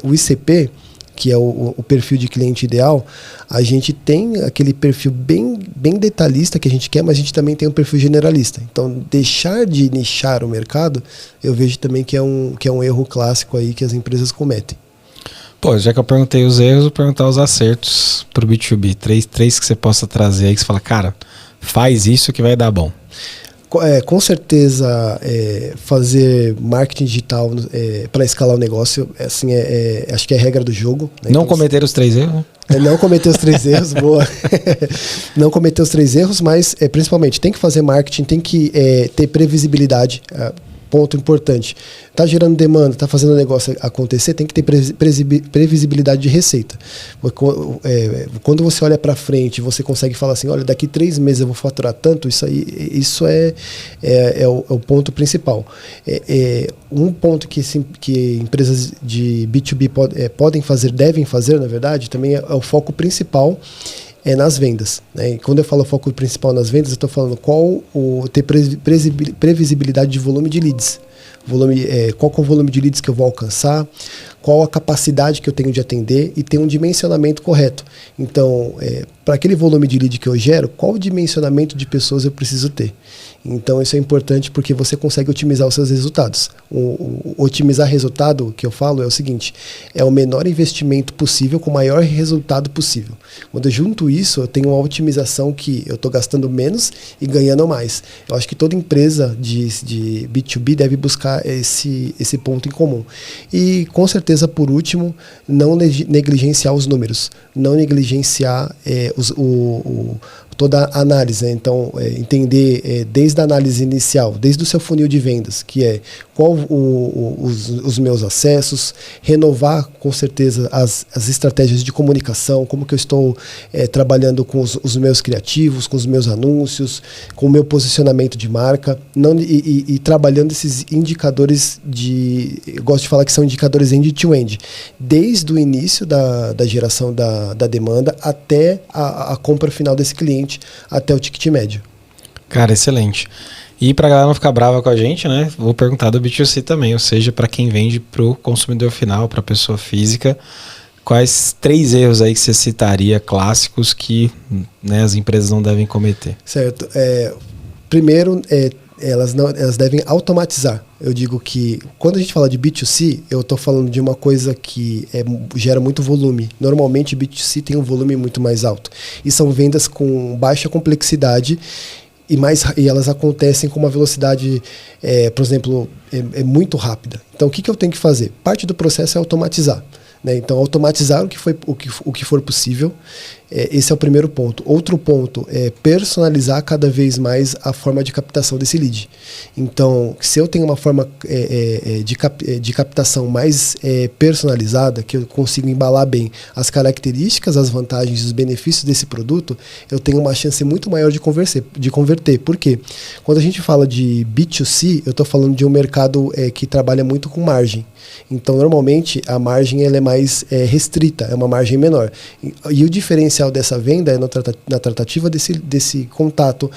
O ICP, que é o perfil de cliente ideal, a gente tem aquele perfil bem detalhista que a gente quer, mas a gente também tem um perfil generalista. Então, deixar de nichar o mercado, eu vejo também que é um erro clássico aí que as empresas cometem. Pô, já que eu perguntei os erros, vou perguntar os acertos pro B2B. Três que você possa trazer aí, que você fala, cara, faz isso que vai dar bom. Com certeza, fazer marketing digital para escalar o negócio, assim, acho que é a regra do jogo. Né? Não cometer os 3 erros, né? Não cometer os 3 erros, boa. Não cometer os 3 erros, mas principalmente tem que fazer marketing, tem que ter previsibilidade. Ponto importante. Está gerando demanda, está fazendo o negócio acontecer, tem que ter previsibilidade de receita. Quando você olha para frente, você consegue falar assim, olha, daqui 3 meses eu vou faturar tanto, isso é o ponto principal. Um ponto que empresas de B2B podem fazer, devem fazer, na verdade, também é o foco principal nas vendas, né? E quando eu falo foco principal nas vendas, eu estou falando ter previsibilidade de volume de leads. Qual que é o volume de leads que eu vou alcançar, qual a capacidade que eu tenho de atender e ter um dimensionamento correto. Então, para aquele volume de lead que eu gero, qual o dimensionamento de pessoas eu preciso ter? Então, isso é importante porque você consegue otimizar os seus resultados. Otimizar resultado, que eu falo, é o seguinte, é o menor investimento possível com o maior resultado possível. Quando eu junto isso, eu tenho uma otimização que eu estou gastando menos e ganhando mais. Eu acho que toda empresa de B2B deve buscar esse ponto em comum. E, com certeza, por último, não negligenciar os números, não negligenciar toda a análise, né? Então, entender desde a análise inicial, desde o seu funil de vendas, que é qual os meus acessos, renovar com certeza as estratégias de comunicação, como que eu estou trabalhando com os meus criativos, com os meus anúncios, com o meu posicionamento de marca, e trabalhando esses indicadores eu gosto de falar que são indicadores end-to-end, desde o início da geração da demanda até a compra final desse cliente, até o ticket médio. Cara, excelente. E para a galera não ficar brava com a gente, né? Vou perguntar do B2C também, ou seja, para quem vende para o consumidor final, para a pessoa física, quais 3 erros aí que você citaria clássicos que, né, as empresas não devem cometer? Certo. Primeiro, elas devem automatizar. Eu digo que quando a gente fala de B2C, eu estou falando de uma coisa que gera muito volume. Normalmente, B2C tem um volume muito mais alto. E são vendas com baixa complexidade e elas acontecem com uma velocidade, por exemplo, muito rápida. Então, o que eu tenho que fazer? Parte do processo é automatizar. Né? Então, automatizar o que for possível, esse é o primeiro ponto. Outro ponto é personalizar cada vez mais a forma de captação desse lead. Então, se eu tenho uma forma de captação mais personalizada, que eu consigo embalar bem as características, as vantagens e os benefícios desse produto, eu tenho uma chance muito maior de converter. Por quê? Quando a gente fala de B2C, eu estou falando de um mercado que trabalha muito com margem. Então, normalmente, a margem ela é mais restrita, é uma margem menor. E o diferencial dessa venda é na tratativa desse contato,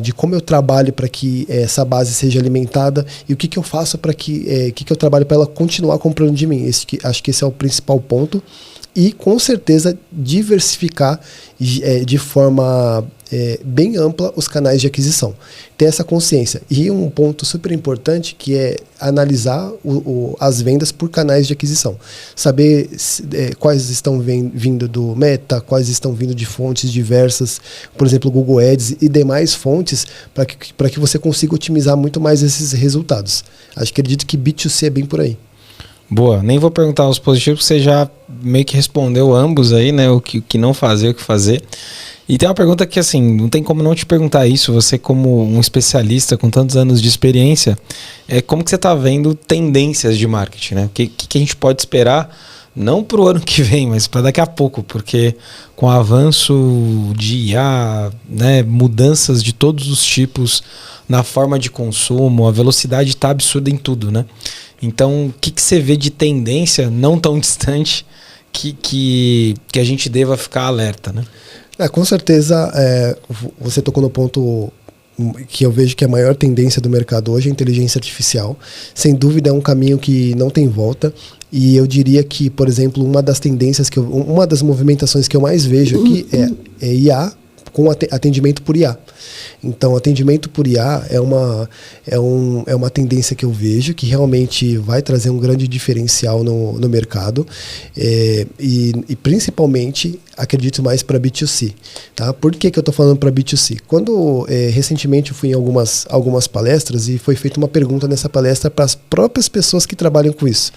de como eu trabalho para que essa base seja alimentada e o que eu faço para que eu trabalho para ela continuar comprando de mim. Acho que esse é o principal ponto. E, com certeza, diversificar de forma bem ampla os canais de aquisição. Ter essa consciência. E um ponto super importante que é analisar as vendas por canais de aquisição. Saber quais estão vindo do Meta, quais estão vindo de fontes diversas, por exemplo, Google Ads e demais fontes, para que você consiga otimizar muito mais esses resultados. Acredito que B2C é bem por aí. Boa, nem vou perguntar os positivos, você já meio que respondeu ambos aí, né? O que não fazer, o que fazer. E tem uma pergunta que, assim, não tem como não te perguntar isso, você como um especialista com tantos anos de experiência, como que você está vendo tendências de marketing, né? O que a gente pode esperar, não para o ano que vem, mas para daqui a pouco, porque com o avanço de IA, né, mudanças de todos os tipos na forma de consumo, a velocidade está absurda em tudo, né? Então, o que você vê de tendência não tão distante que a gente deva ficar alerta, né? Com certeza, você tocou no ponto que eu vejo que é a maior tendência do mercado hoje, a inteligência artificial. Sem dúvida é um caminho que não tem volta. E eu diria que, por exemplo, uma das tendências, uma das movimentações que eu mais vejo aqui é IA com atendimento por IA. Então, atendimento por IA é uma tendência que eu vejo que realmente vai trazer um grande diferencial no mercado e principalmente acredito mais para B2C. Tá? Por que eu estou falando para B2C? Quando recentemente eu fui em algumas palestras e foi feita uma pergunta nessa palestra para as próprias pessoas que trabalham com isso.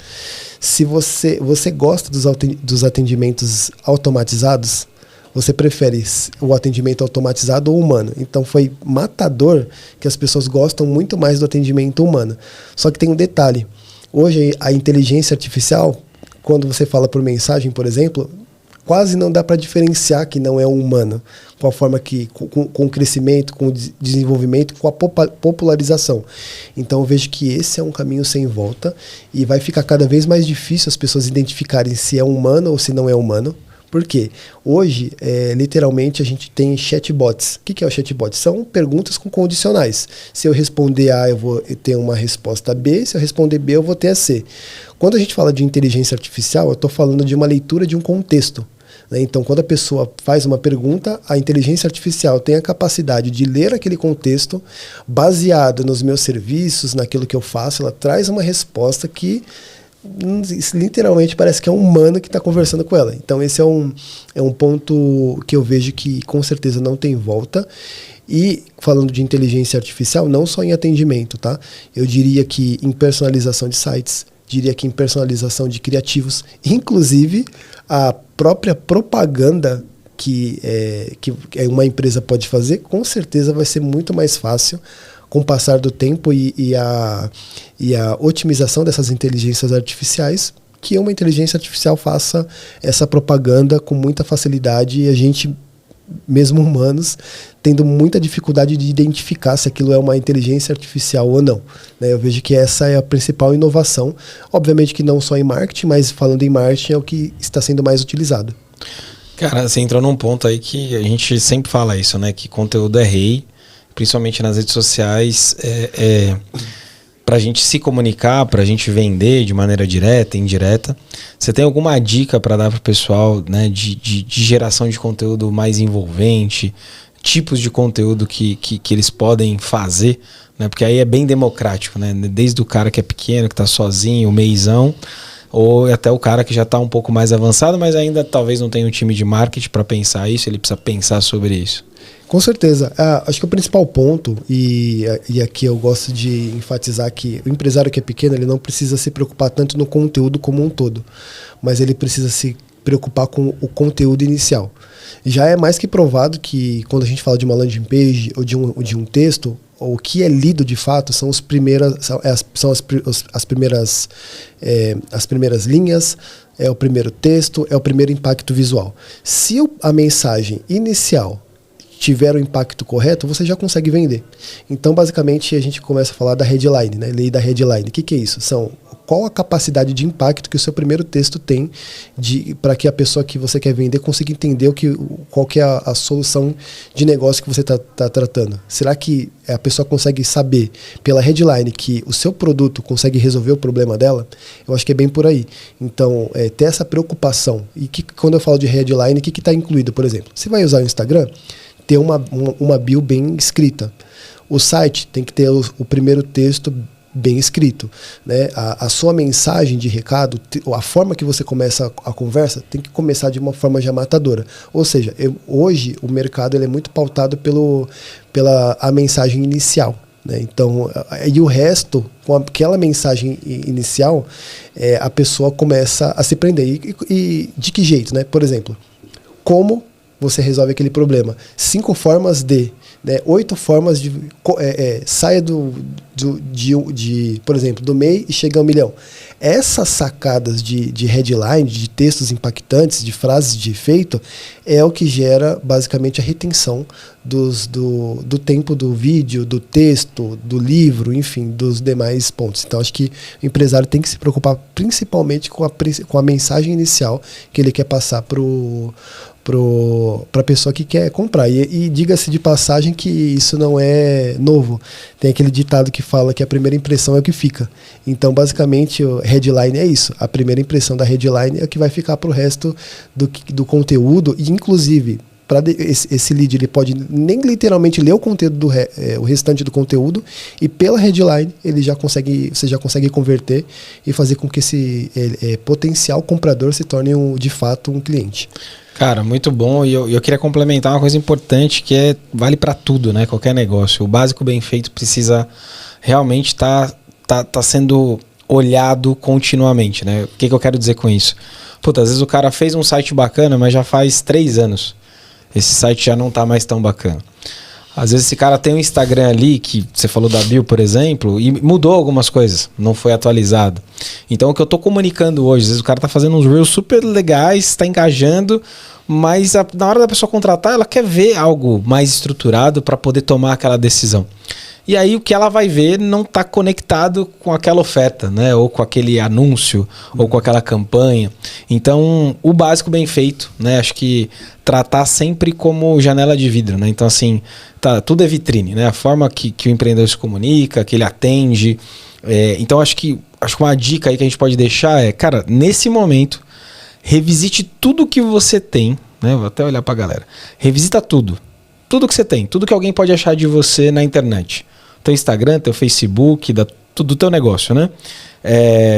Se você gosta dos atendimentos automatizados, você prefere o atendimento automatizado ou humano? Então foi matador que as pessoas gostam muito mais do atendimento humano. Só que tem um detalhe. Hoje a inteligência artificial, quando você fala por mensagem, por exemplo, quase não dá para diferenciar que não é um humano. Com a forma que, com o crescimento, com o desenvolvimento, com a popularização. Então eu vejo que esse é um caminho sem volta e vai ficar cada vez mais difícil as pessoas identificarem se é humano ou se não é humano. Por quê? Hoje, literalmente, a gente tem chatbots. O que é o chatbot? São perguntas com condicionais. Se eu responder A, eu vou ter uma resposta B. Se eu responder B, eu vou ter a C. Quando a gente fala de inteligência artificial, eu estou falando de uma leitura de um contexto. Né? Então, quando a pessoa faz uma pergunta, a inteligência artificial tem a capacidade de ler aquele contexto, baseado nos meus serviços, naquilo que eu faço, ela traz uma resposta que literalmente parece que é um humano que está conversando com ela. Então esse é um ponto que eu vejo que com certeza não tem volta. E falando de inteligência artificial, não só em atendimento, tá? Eu diria que em personalização de sites, diria que em personalização de criativos, inclusive a própria propaganda que uma empresa pode fazer, com certeza vai ser muito mais fácil com o passar do tempo e a otimização dessas inteligências artificiais, que uma inteligência artificial faça essa propaganda com muita facilidade e a gente, mesmo humanos, tendo muita dificuldade de identificar se aquilo é uma inteligência artificial ou não. Né? Eu vejo que essa é a principal inovação. Obviamente que não só em marketing, mas falando em marketing é o que está sendo mais utilizado. Cara, você entrou num ponto aí que a gente sempre fala isso, né? Que conteúdo é rei. principalmente nas redes sociais, para a gente se comunicar, para a gente vender de maneira direta, indireta. Você tem alguma dica para dar para o pessoal, né, de geração de conteúdo mais envolvente, tipos de conteúdo que eles podem fazer, né? Porque aí é bem democrático, né? Desde o cara que é pequeno, que está sozinho, o meizão, ou até o cara que já está um pouco mais avançado, mas ainda talvez não tenha um time de marketing para pensar isso, ele precisa pensar sobre isso. Com certeza. Acho que o principal ponto, e aqui eu gosto de enfatizar que o empresário que é pequeno, ele não precisa se preocupar tanto no conteúdo como um todo, mas ele precisa se preocupar com o conteúdo inicial. Já é mais que provado que quando a gente fala de uma landing page ou de um texto, o que é lido de fato são as primeiras linhas, é o primeiro texto, é o primeiro impacto visual. Se a mensagem inicial tiver o impacto correto, você já consegue vender. Então, basicamente, a gente começa a falar da headline, né? Lei da headline. O que é isso? Qual a capacidade de impacto que o seu primeiro texto tem para que a pessoa que você quer vender consiga entender qual que é a solução de negócio que você está tratando. Será que a pessoa consegue saber pela headline que o seu produto consegue resolver o problema dela? Eu acho que é bem por aí. Então, ter essa preocupação. E quando eu falo de headline, o que está incluído, por exemplo? Você vai usar o Instagram, ter uma bio bem escrita. O site tem que ter o primeiro texto bem escrito, né? A sua mensagem de recado, a forma que você começa a conversa tem que começar de uma forma já matadora. Ou seja, hoje o mercado ele é muito pautado pela mensagem inicial, né? Então, e o resto, com aquela mensagem inicial, a pessoa começa a se prender. E de que jeito, né? Por exemplo, como você resolve aquele problema? 5 formas de, né? 8 formas de saia por exemplo, do MEI e chega ao milhão. Essas sacadas de headline, de textos impactantes, de frases de efeito, é o que gera basicamente a retenção do tempo do vídeo, do texto, do livro, enfim, dos demais pontos. Então, acho que o empresário tem que se preocupar principalmente com a mensagem inicial que ele quer passar para a pessoa que quer comprar. E diga-se de passagem que isso não é novo. Tem aquele ditado que fala que a primeira impressão é o que fica. Então, basicamente, o headline é isso. A primeira impressão da headline é o que vai ficar para o resto do conteúdo. E, inclusive, esse lead ele pode nem literalmente ler o conteúdo o restante do conteúdo, e pela headline você já consegue converter e fazer com que esse potencial comprador se torne de fato um cliente. Cara, muito bom. E eu queria complementar uma coisa importante que vale para tudo, né? Qualquer negócio. O básico bem feito precisa realmente tá sendo olhado continuamente, né? O que eu quero dizer com isso? Puta, às vezes o cara fez um site bacana, mas já faz 3 anos. Esse site já não tá mais tão bacana. Às vezes esse cara tem um Instagram ali, que você falou da bio, por exemplo, e mudou algumas coisas, não foi atualizado. Então o que eu tô comunicando hoje, às vezes o cara tá fazendo uns reels super legais, tá engajando, mas na hora da pessoa contratar, ela quer ver algo mais estruturado para poder tomar aquela decisão. E aí o que ela vai ver não está conectado com aquela oferta, né? Ou com aquele anúncio, ou com aquela campanha. Então, o básico bem feito, né? Acho que tratar sempre como janela de vidro, né? Então, assim, tudo é vitrine, né? A forma que o empreendedor se comunica, que ele atende. Então, acho que uma dica aí que a gente pode deixar é, cara, nesse momento, revisite tudo que você tem, né? Vou até olhar para a galera. Revisita tudo. Tudo que você tem, tudo que alguém pode achar de você na internet. Teu Instagram, teu Facebook, do teu negócio, né?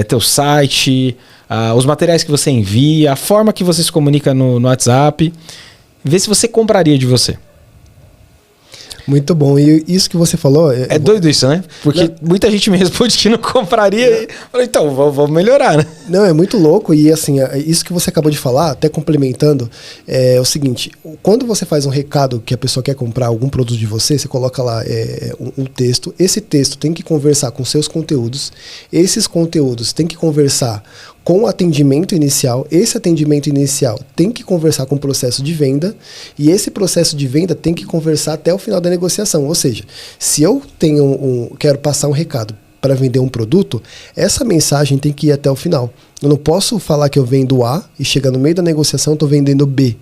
Teu site, os materiais que você envia, a forma que você se comunica no WhatsApp. Vê se você compraria de você. Muito bom. E isso que você falou... É doido isso, né? Porque muita gente me responde que não compraria. Então, vamos melhorar, né? Não, é muito louco. E assim, isso que você acabou de falar, até complementando, é o seguinte. Quando você faz um recado que a pessoa quer comprar algum produto de você, você coloca lá um texto. Esse texto tem que conversar com seus conteúdos. Esses conteúdos têm que conversar com o atendimento inicial. Esse atendimento inicial tem que conversar com o processo de venda, e esse processo de venda tem que conversar até o final da negociação. Ou seja, se eu quero passar um recado para vender um produto, essa mensagem tem que ir até o final. Eu não posso falar que eu vendo A e chegar no meio da negociação eu estou vendendo B.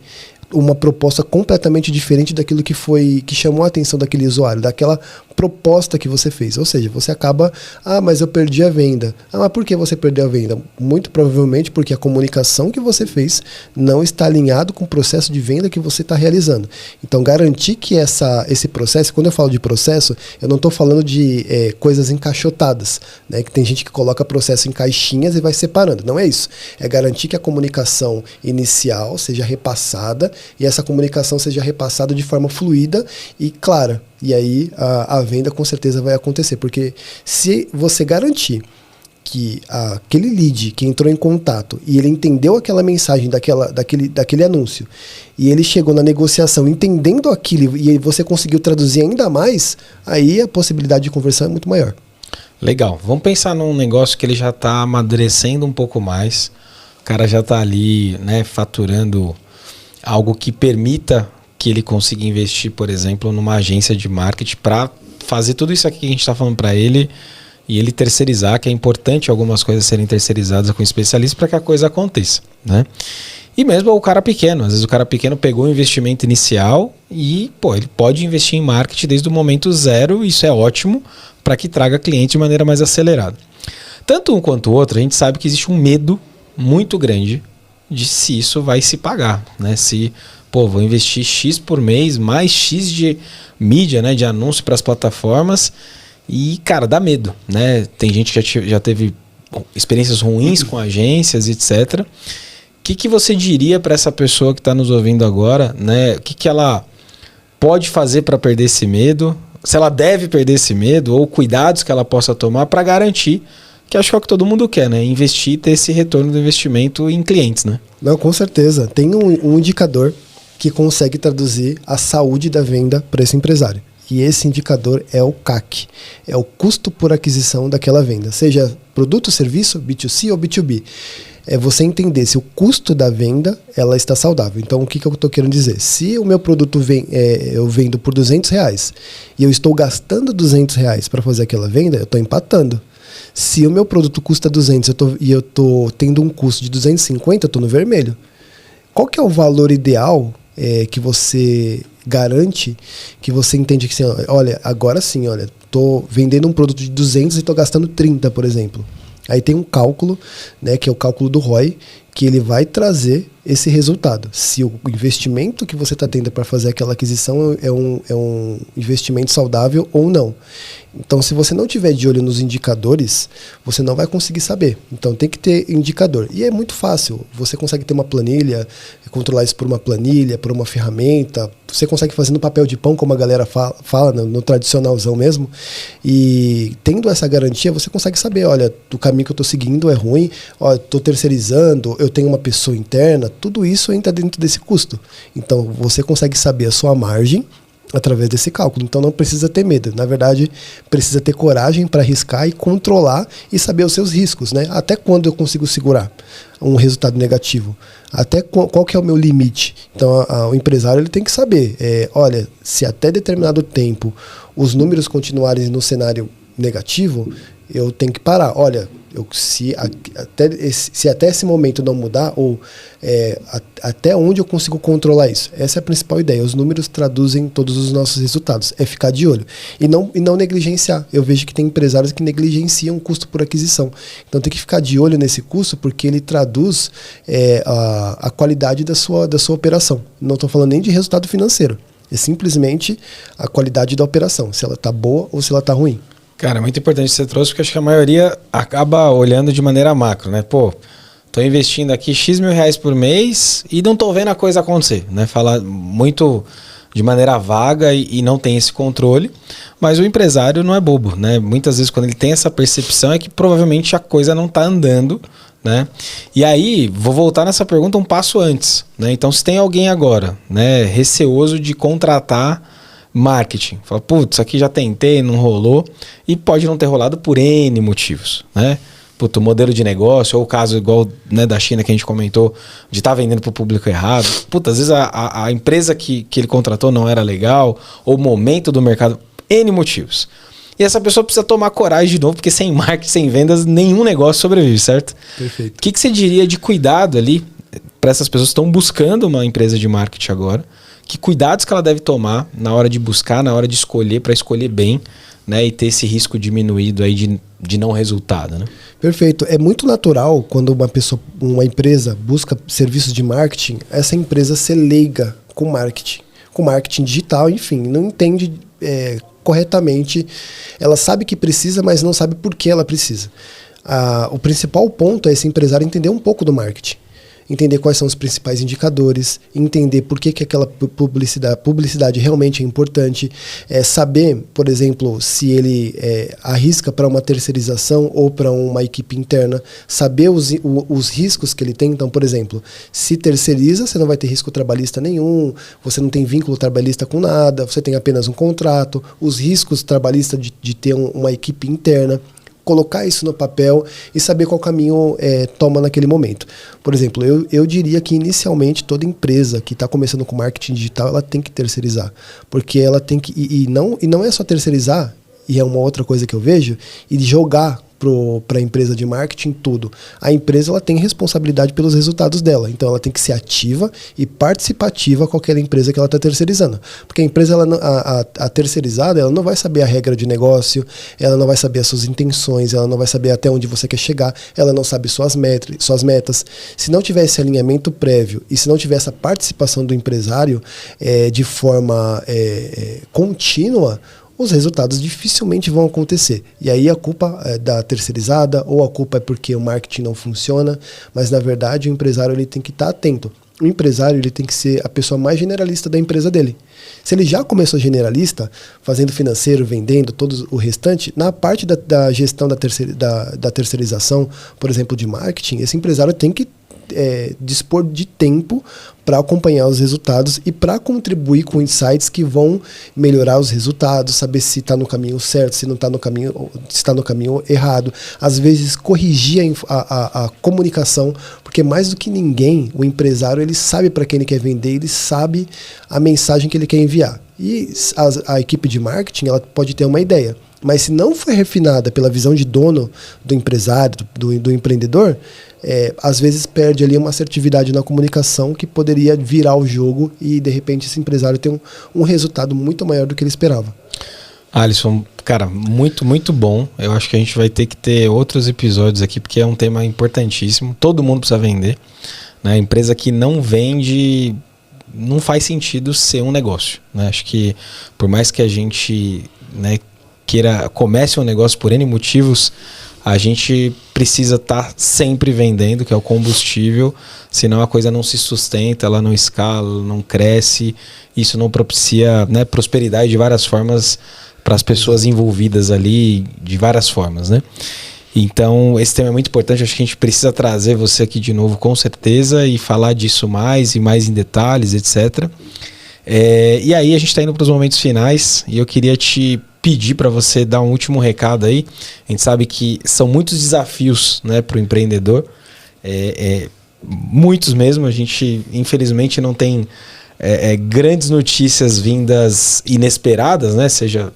uma proposta completamente diferente daquilo que chamou a atenção daquele usuário, daquela proposta que você fez. Ou seja, você acaba, mas eu perdi a venda. Mas por que você perdeu a venda? Muito provavelmente porque a comunicação que você fez não está alinhado com o processo de venda que você está realizando. Então, garantir que esse processo, quando eu falo de processo, eu não estou falando de coisas encaixotadas, né? Que tem gente que coloca processo em caixinhas e vai separando. Não é isso. É garantir que a comunicação inicial seja repassada e essa comunicação seja repassada de forma fluida e clara. E aí a venda com certeza vai acontecer. Porque se você garantir que aquele lead que entrou em contato e ele entendeu aquela mensagem daquele anúncio e ele chegou na negociação entendendo aquilo e você conseguiu traduzir ainda mais, aí a possibilidade de conversão é muito maior. Legal. Vamos pensar num negócio que ele já está amadurecendo um pouco mais. O cara já está ali, né, faturando algo que permita que ele consiga investir, por exemplo, numa agência de marketing para fazer tudo isso aqui que a gente está falando para ele e ele terceirizar, que é importante algumas coisas serem terceirizadas com especialistas para que a coisa aconteça, né? E mesmo o cara pequeno, às vezes o cara pequeno pegou o investimento inicial e, ele pode investir em marketing desde o momento zero, isso é ótimo para que traga cliente de maneira mais acelerada. Tanto um quanto o outro, a gente sabe que existe um medo muito grande de se isso vai se pagar, né? Se, vou investir X por mês, mais X de mídia, né, de anúncio para as plataformas e, cara, dá medo, né? Tem gente que já teve experiências ruins com agências, etc. O que você diria para essa pessoa que está nos ouvindo agora, né? O que ela pode fazer para perder esse medo? Se ela deve perder esse medo ou cuidados que ela possa tomar para garantir, que acho que é o que todo mundo quer, né? Investir e ter esse retorno do investimento em clientes, né? Não, com certeza. Tem um indicador que consegue traduzir a saúde da venda para esse empresário. E esse indicador é o CAC, é o custo por aquisição daquela venda, seja produto, serviço, B2C ou B2B. É você entender se o custo da venda ela está saudável. Então, o que eu estou querendo dizer? Se o meu produto eu vendo por R$200 e eu estou gastando R$200 para fazer aquela venda, eu estou empatando. Se o meu produto custa 200 e eu estou tendo um custo de 250, eu estou no vermelho. Qual que é o valor ideal que você garante, que você entende que, assim, olha, agora sim, olha, estou vendendo um produto de 200 e estou gastando 30, por exemplo. Aí tem um cálculo, né, que é o cálculo do ROI, que ele vai trazer esse resultado. Se o investimento que você está tendo para fazer aquela aquisição é um investimento saudável ou não. Então, se você não tiver de olho nos indicadores, você não vai conseguir saber. Então, tem que ter indicador. E é muito fácil. Você consegue ter uma planilha, controlar isso por uma planilha, por uma ferramenta. Você consegue fazer no papel de pão, como a galera fala no tradicionalzão mesmo. E tendo essa garantia, você consegue saber, olha, o caminho que eu estou seguindo é ruim, estou terceirizando, eu tenho uma pessoa interna, tudo isso entra dentro desse custo. Então, você consegue saber a sua margem através desse cálculo. Então, não precisa ter medo. Na verdade, precisa ter coragem para arriscar e controlar e saber os seus riscos, né? Até quando eu consigo segurar um resultado negativo? Até qual que é o meu limite? Então, o empresário ele tem que saber, olha, se até determinado tempo os números continuarem no cenário negativo, eu tenho que parar. Olha, se até esse momento não mudar, ou até onde eu consigo controlar isso? Essa é a principal ideia. Os números traduzem todos os nossos resultados. É ficar de olho. E não negligenciar. Eu vejo que tem empresários que negligenciam o custo por aquisição. Então tem que ficar de olho nesse custo, porque ele traduz a qualidade da sua operação. Não estou falando nem de resultado financeiro. É simplesmente a qualidade da operação. Se ela está boa ou se ela está ruim. Cara, é muito importante que você trouxe, porque acho que a maioria acaba olhando de maneira macro, né? Tô investindo aqui X mil reais por mês e não tô vendo a coisa acontecer, né? Fala muito de maneira vaga e não tem esse controle, mas o empresário não é bobo, né? Muitas vezes quando ele tem essa percepção é que provavelmente a coisa não tá andando, né? E aí, vou voltar nessa pergunta um passo antes, né? Então, se tem alguém agora, né, receoso de contratar marketing, fala, putz, isso aqui já tentei, não rolou, e pode não ter rolado por N motivos, né? Putz, o modelo de negócio, ou o caso igual, né, da China que a gente comentou, de estar vendendo para o público errado. Putz, às vezes a empresa que ele contratou não era legal, ou o momento do mercado, N motivos. E essa pessoa precisa tomar coragem de novo, porque sem marketing, sem vendas, nenhum negócio sobrevive, certo? Perfeito. O que você diria de cuidado ali? para essas pessoas que estão buscando uma empresa de marketing agora, que cuidados que ela deve tomar na hora de buscar, na hora de escolher, para escolher bem, né, e ter esse risco diminuído aí de não resultado, né? Perfeito. É muito natural quando uma empresa busca serviços de marketing, essa empresa ser leiga com marketing digital, enfim, não entende corretamente. Ela sabe que precisa, mas não sabe por que ela precisa. O principal ponto é esse empresário entender um pouco do marketing. Entender quais são os principais indicadores, entender por que aquela publicidade realmente é importante, saber, por exemplo, se ele arrisca para uma terceirização ou para uma equipe interna, saber os riscos que ele tem. Então, por exemplo, se terceiriza, você não vai ter risco trabalhista nenhum, você não tem vínculo trabalhista com nada, você tem apenas um contrato, os riscos trabalhistas de ter uma equipe interna. Colocar isso no papel e saber qual caminho toma naquele momento. Por exemplo, eu diria que inicialmente toda empresa que está começando com marketing digital, ela tem que terceirizar. Porque ela tem que... E não é só terceirizar, e é uma outra coisa que eu vejo, e jogar para a empresa de marketing tudo. A empresa ela tem responsabilidade pelos resultados dela, então ela tem que ser ativa e participativa com aquela empresa que ela está terceirizando. Porque a empresa, a terceirizada, ela não vai saber a regra de negócio, ela não vai saber as suas intenções, ela não vai saber até onde você quer chegar, ela não sabe suas metas. Se não tiver esse alinhamento prévio e se não tiver essa participação do empresário de forma contínua, os resultados dificilmente vão acontecer. E aí a culpa é da terceirizada ou a culpa é porque o marketing não funciona, mas na verdade o empresário ele tem que estar atento. O empresário ele tem que ser a pessoa mais generalista da empresa dele. Se ele já começou generalista, fazendo financeiro, vendendo, todo o restante, na parte da gestão da terceirização, por exemplo, de marketing, esse empresário tem que dispor de tempo para acompanhar os resultados e para contribuir com insights que vão melhorar os resultados, saber se está no caminho certo, se não está no caminho, se está no caminho errado. Às vezes corrigir a comunicação, porque mais do que ninguém, o empresário ele sabe para quem ele quer vender, ele sabe a mensagem que ele quer enviar. E a equipe de marketing ela pode ter uma ideia, mas se não for refinada pela visão de dono, do empresário, do empreendedor, às vezes perde ali uma assertividade na comunicação que poderia virar o jogo e de repente esse empresário tem um resultado muito maior do que ele esperava. Alisson, cara, muito, muito bom. Eu acho que a gente vai ter que ter outros episódios aqui, porque é um tema importantíssimo. Todo mundo precisa vender, né? Empresa que não vende, não faz sentido ser um negócio, né? Acho que por mais que a gente, né, comece um negócio por N motivos, a gente precisa estar sempre vendendo, que é o combustível, senão a coisa não se sustenta, ela não escala, não cresce, isso não propicia, né, prosperidade de várias formas para as pessoas envolvidas ali, de várias formas, né? Então esse tema é muito importante, acho que a gente precisa trazer você aqui de novo com certeza e falar disso mais e mais em detalhes, etc. E aí a gente está indo para os momentos finais e eu queria te pedir para você dar um último recado aí. A gente sabe que são muitos desafios, né, para o empreendedor, muitos mesmo. A gente infelizmente não tem grandes notícias vindas inesperadas, né, seja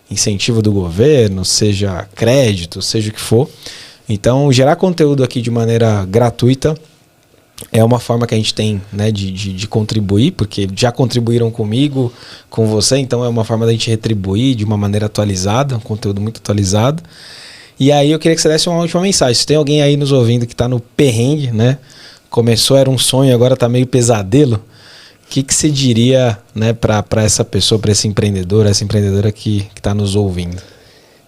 incentivo do governo, seja crédito, seja o que for. Então gerar conteúdo aqui de maneira gratuita é uma forma que a gente tem, né, de contribuir, porque já contribuíram comigo, com você, então é uma forma da gente retribuir de uma maneira atualizada, um conteúdo muito atualizado. E aí eu queria que você desse uma última mensagem. Se tem alguém aí nos ouvindo que está no perrengue, né, começou, era um sonho, agora está meio pesadelo, o que você diria, né, para essa pessoa, para esse empreendedor, essa empreendedora que está nos ouvindo?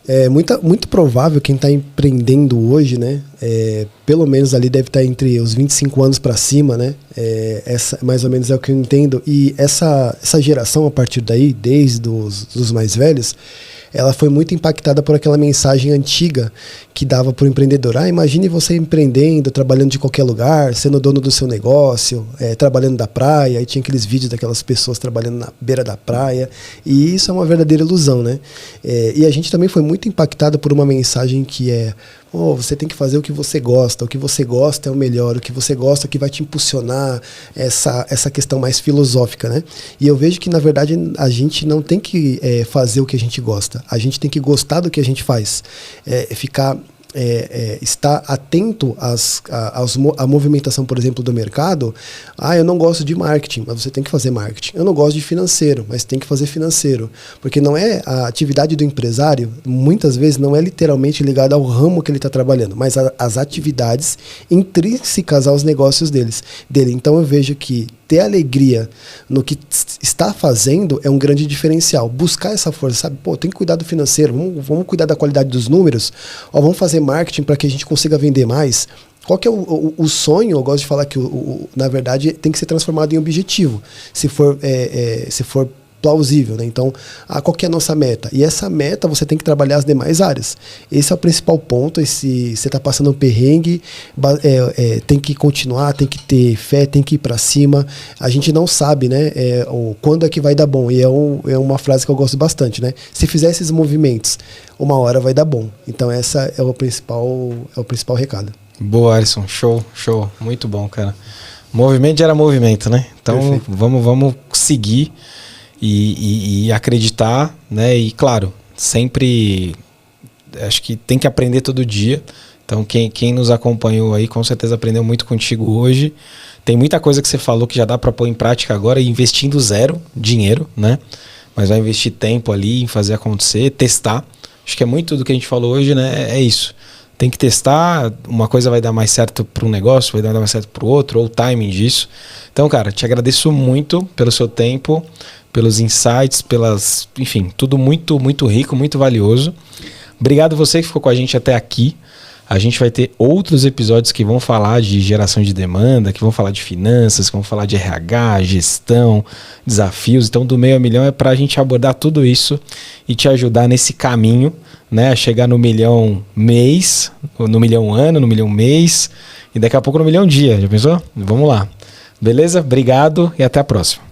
É muito provável quem está empreendendo hoje, né? Pelo menos ali deve estar entre os 25 anos para cima, né? Mais ou menos é o que eu entendo. E essa geração, a partir daí, desde os mais velhos, ela foi muito impactada por aquela mensagem antiga que dava para o empreendedor. Imagine você empreendendo, trabalhando de qualquer lugar, sendo dono do seu negócio, trabalhando da praia. Aí tinha aqueles vídeos daquelas pessoas trabalhando na beira da praia. E isso é uma verdadeira ilusão, né? E a gente também foi muito impactado por uma mensagem que você tem que fazer o que você gosta é o melhor, o que você gosta é o que vai te impulsionar, essa questão mais filosófica, né? E eu vejo que, na verdade, a gente não tem que fazer o que a gente gosta, a gente tem que gostar do que a gente faz, ficar está atento à movimentação, por exemplo, do mercado. Eu não gosto de marketing, mas você tem que fazer marketing. Eu não gosto de financeiro, mas tem que fazer financeiro. Porque não é a atividade do empresário, muitas vezes não é literalmente ligada ao ramo que ele está trabalhando, mas as atividades intrínsecas aos negócios dele. Então eu vejo que ter alegria no que está fazendo é um grande diferencial. Buscar essa força, sabe? Tem que cuidar do financeiro, vamos cuidar da qualidade dos números, vamos fazer marketing para que a gente consiga vender mais. Qual que é o sonho? Eu gosto de falar que, na verdade, tem que ser transformado em objetivo, se for plausível, né? Então, qual que é a nossa meta? E essa meta você tem que trabalhar as demais áreas. Esse é o principal ponto. Se você está passando um perrengue, tem que continuar, tem que ter fé, tem que ir para cima. A gente não sabe, né? Quando é que vai dar bom. E é uma frase que eu gosto bastante, né? Se fizer esses movimentos, uma hora vai dar bom. Então, essa é o principal recado. Boa, Alisson. Show. Muito bom, cara. Movimento gera movimento, né? Então, vamos seguir e acreditar, né? E claro, sempre acho que tem que aprender todo dia. Então quem nos acompanhou aí com certeza aprendeu muito contigo hoje. Tem muita coisa que você falou que já dá para pôr em prática agora, investindo zero dinheiro, né? Mas vai investir tempo ali em fazer acontecer, testar. Acho que é muito do que a gente falou hoje, né? É isso. Tem que testar, uma coisa vai dar mais certo para um negócio, vai dar mais certo para o outro, ou o timing disso. Então, cara, te agradeço muito pelo seu tempo, pelos insights, enfim, tudo muito, muito rico, muito valioso. Obrigado você que ficou com a gente até aqui. A gente vai ter outros episódios que vão falar de geração de demanda, que vão falar de finanças, que vão falar de RH, gestão, desafios. Então, do Meio a Milhão é para a gente abordar tudo isso e te ajudar nesse caminho, né, a chegar no 1 milhão mês, no 1 milhão ano, no 1 milhão mês e daqui a pouco no 1 milhão dia. Já pensou? Vamos lá. Beleza? Obrigado e até a próxima.